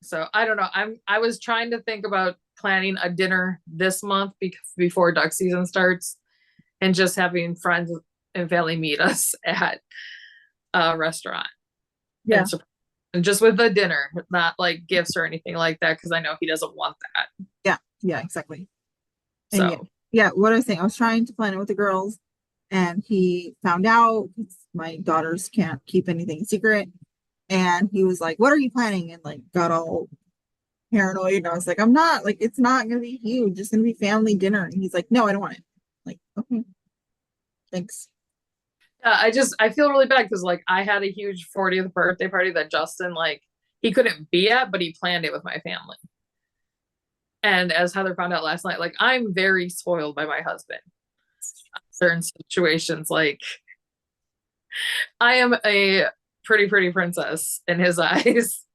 so I don't know. I was trying to think about planning a dinner this month before duck season starts, and just having friends and family meet us at a restaurant. Yeah. And just with the dinner, not like gifts or anything like that, because I know he doesn't want that. Yeah, exactly. So And yeah, what I was saying, I was trying to plan it with the girls, and he found out because my daughters can't keep anything secret. And he was like, what are you planning? And like got all paranoid. And I was like, I'm not, like, it's not gonna be huge, it's gonna be family dinner. And he's like, no, I don't want it. Like, okay, thanks. I feel really bad because like I had a huge 40th birthday party that Justin, like, he couldn't be at, but he planned it with my family. And as Heather found out last night, like, I'm very spoiled by my husband. Certain situations, like, I am a pretty princess in his eyes.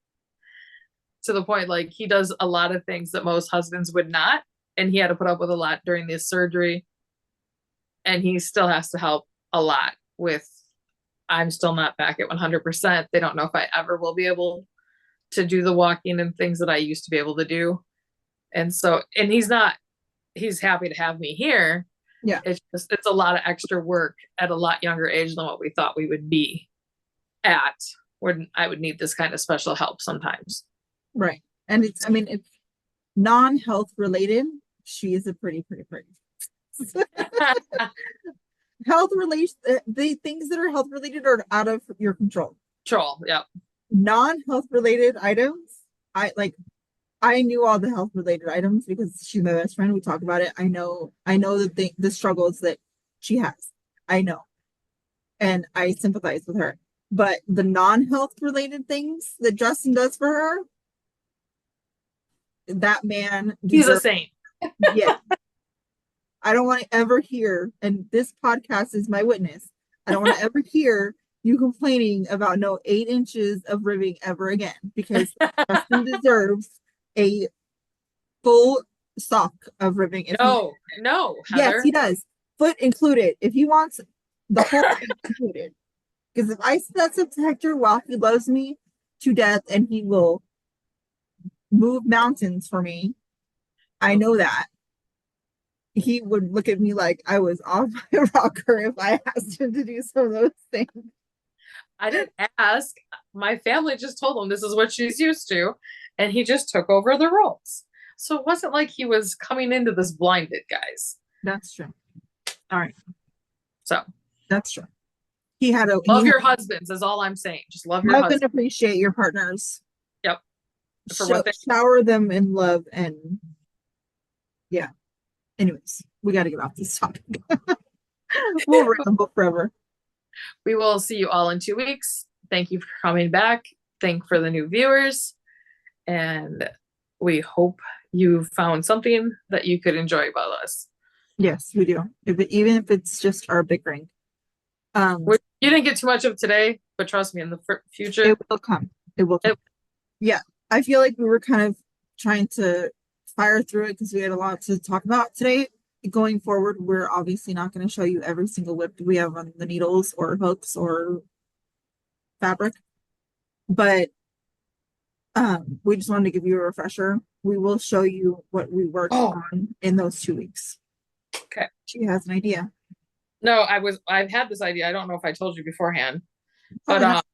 To the point, like, he does a lot of things that most husbands would not, and he had to put up with a lot during this surgery. And he still has to help a lot with, I'm still not back at 100%. They don't know if I ever will be able to do the walking and things that I used to be able to do. And so, and he's happy to have me here. Yeah. It's a lot of extra work at a lot younger age than what we thought we would be at, when I would need this kind of special help sometimes. Right. And it's, I mean, it's non-health related. She is a pretty health related. The things that are health related are out of your control. Yeah. Non-health related items, I knew all the health related items because she's my best friend. We talk about it. I know the struggles that she has. I know. And I sympathize with her. But the non-health related things that Justin does for her, that man He's a saint. Yeah. I don't want to ever hear, and this podcast is my witness, I don't want to ever hear you complaining about no 8 inches of ribbing ever again, because Justin deserves a full sock of ribbing. No, Heather. Yes, he does. Foot included. If he wants the whole thing included. Because if I said that's up to Hector, while he loves me to death and he will move mountains for me, I know that he would look at me like I was off my rocker if I asked him to do some of those things. I didn't ask. My family just told him this is what she's used to, and he just took over the roles. So it wasn't like he was coming into this blinded, guys. That's true. All right. So that's true. He had a love your husbands is all I'm saying. Just love your husbands. And appreciate your partners. Yep. For what they shower them in love, and yeah. Anyways, we got to get off this topic. We'll ramble forever. We will see you all in 2 weeks. Thank you for coming back. Thank for the new viewers. And we hope you found something that you could enjoy about us. Yes, we do. Even if it's just our bickering. You didn't get too much of today, but trust me, in the future, it will come. It will come. Yeah, I feel like we were kind of trying to fire through it because we had a lot to talk about today. Going forward, we're obviously not going to show you every single WIP we have on the needles or hooks or fabric, but we just wanted to give you a refresher. We will show you what we worked on in those 2 weeks. Okay. She has an idea. No, I've had this idea. I don't know if I told you beforehand, but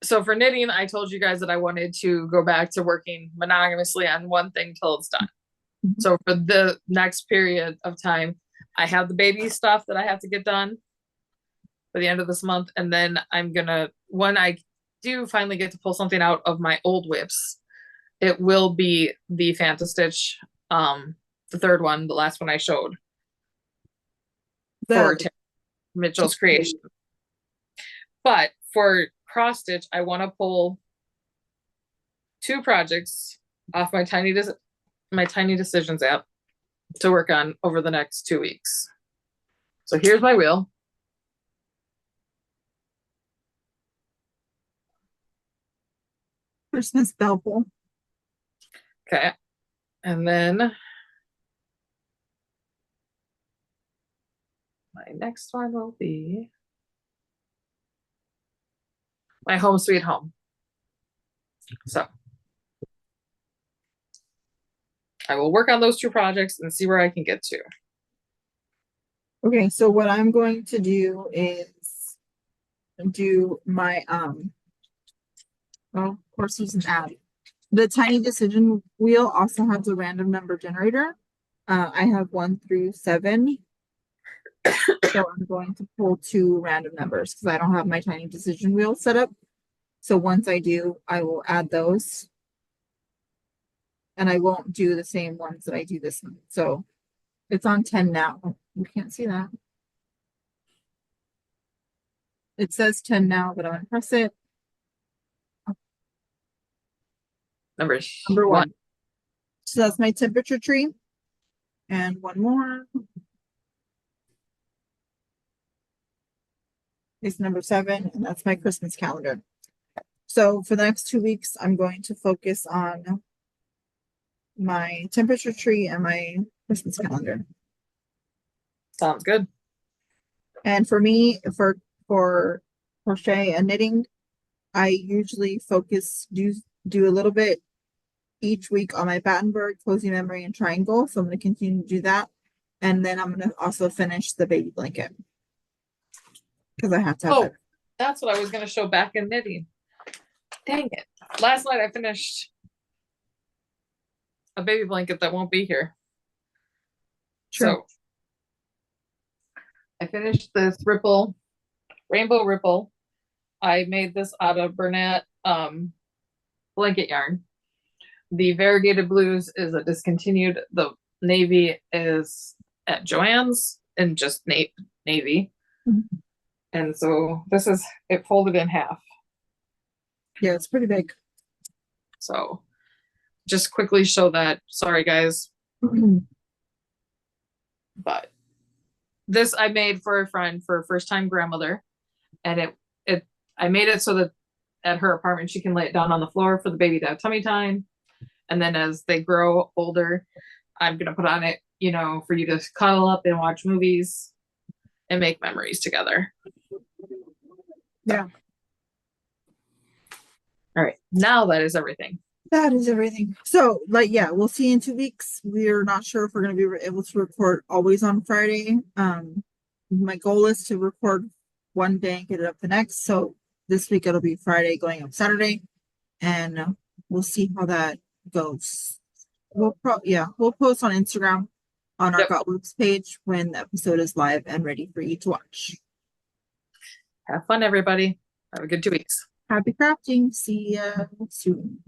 So for knitting, I told you guys that I wanted to go back to working monogamously on one thing till it's done. Mhm. So for the next period of time, I have the baby stuff that I have to get done for the end of this month. And then I'm gonna, when I do finally get to pull something out of my old WIPs, it will be the Fantastitch, the third one, the last one I showed for Mitchell's creation. But for cross stitch, I want to pull 2 projects off my Tiny Decisions app to work on over the next 2 weeks. So here's my wheel. Christmas bell pull. Okay. And then my next one will be my Home Sweet Home. So I will work on those 2 projects and see where I can get to. Okay, so what I'm going to do is do my well, of course there's an ad. The Tiny Decision wheel also has a random number generator. I have 1 through 7. So I'm going to pull 2 random numbers because I don't have my Tiny Decision wheel set up. So once I do, I will add those. And I won't do the same ones that I do this month. So it's on 10 now. You can't see that. It says 10 now, but I'm gonna press it. Number 1. So that's my temperature tree. And 1 more. Is number 7, and that's my Christmas calendar. So for the next 2 weeks, I'm going to focus on my temperature tree and my Christmas calendar. Sounds good. And for me, for crochet and knitting, I usually do a little bit each week on my Battenberg, Cozy Memory, and Triangle. So I'm going to continue to do that. And then I'm going to also finish the baby blanket. Because I have to have Oh, it. that's what I was going to show back in knitting. Dang it. Last night I finished a baby blanket that won't be here. Sure. So I finished this rainbow ripple. I made this out of Bernat blanket yarn. The variegated blues is a discontinued. The navy is at Joann's and just navy. Mhm. And so this is it folded in half. Yeah, it's pretty big. So just quickly show that. Sorry guys. But this I made for a friend for a first-time grandmother. And I made it so that at her apartment she can lay it down on the floor for the baby to have tummy time. And then as they grow older, I'm gonna put on it, you know, for you to cuddle up and watch movies and make memories together. Yeah. All right, now that is everything. That is everything. So, like, yeah, we'll see in 2 weeks. We're not sure if we're going to be able to record always on Friday. My goal is to record one day and get it up the next. So this week it'll be Friday going up Saturday, and we'll see how that goes. We'll post on Instagram on our Yep. Got Loops page when the episode is live and ready for you to watch. Have fun, everybody. Have a good 2 weeks. Happy crafting. See ya soon.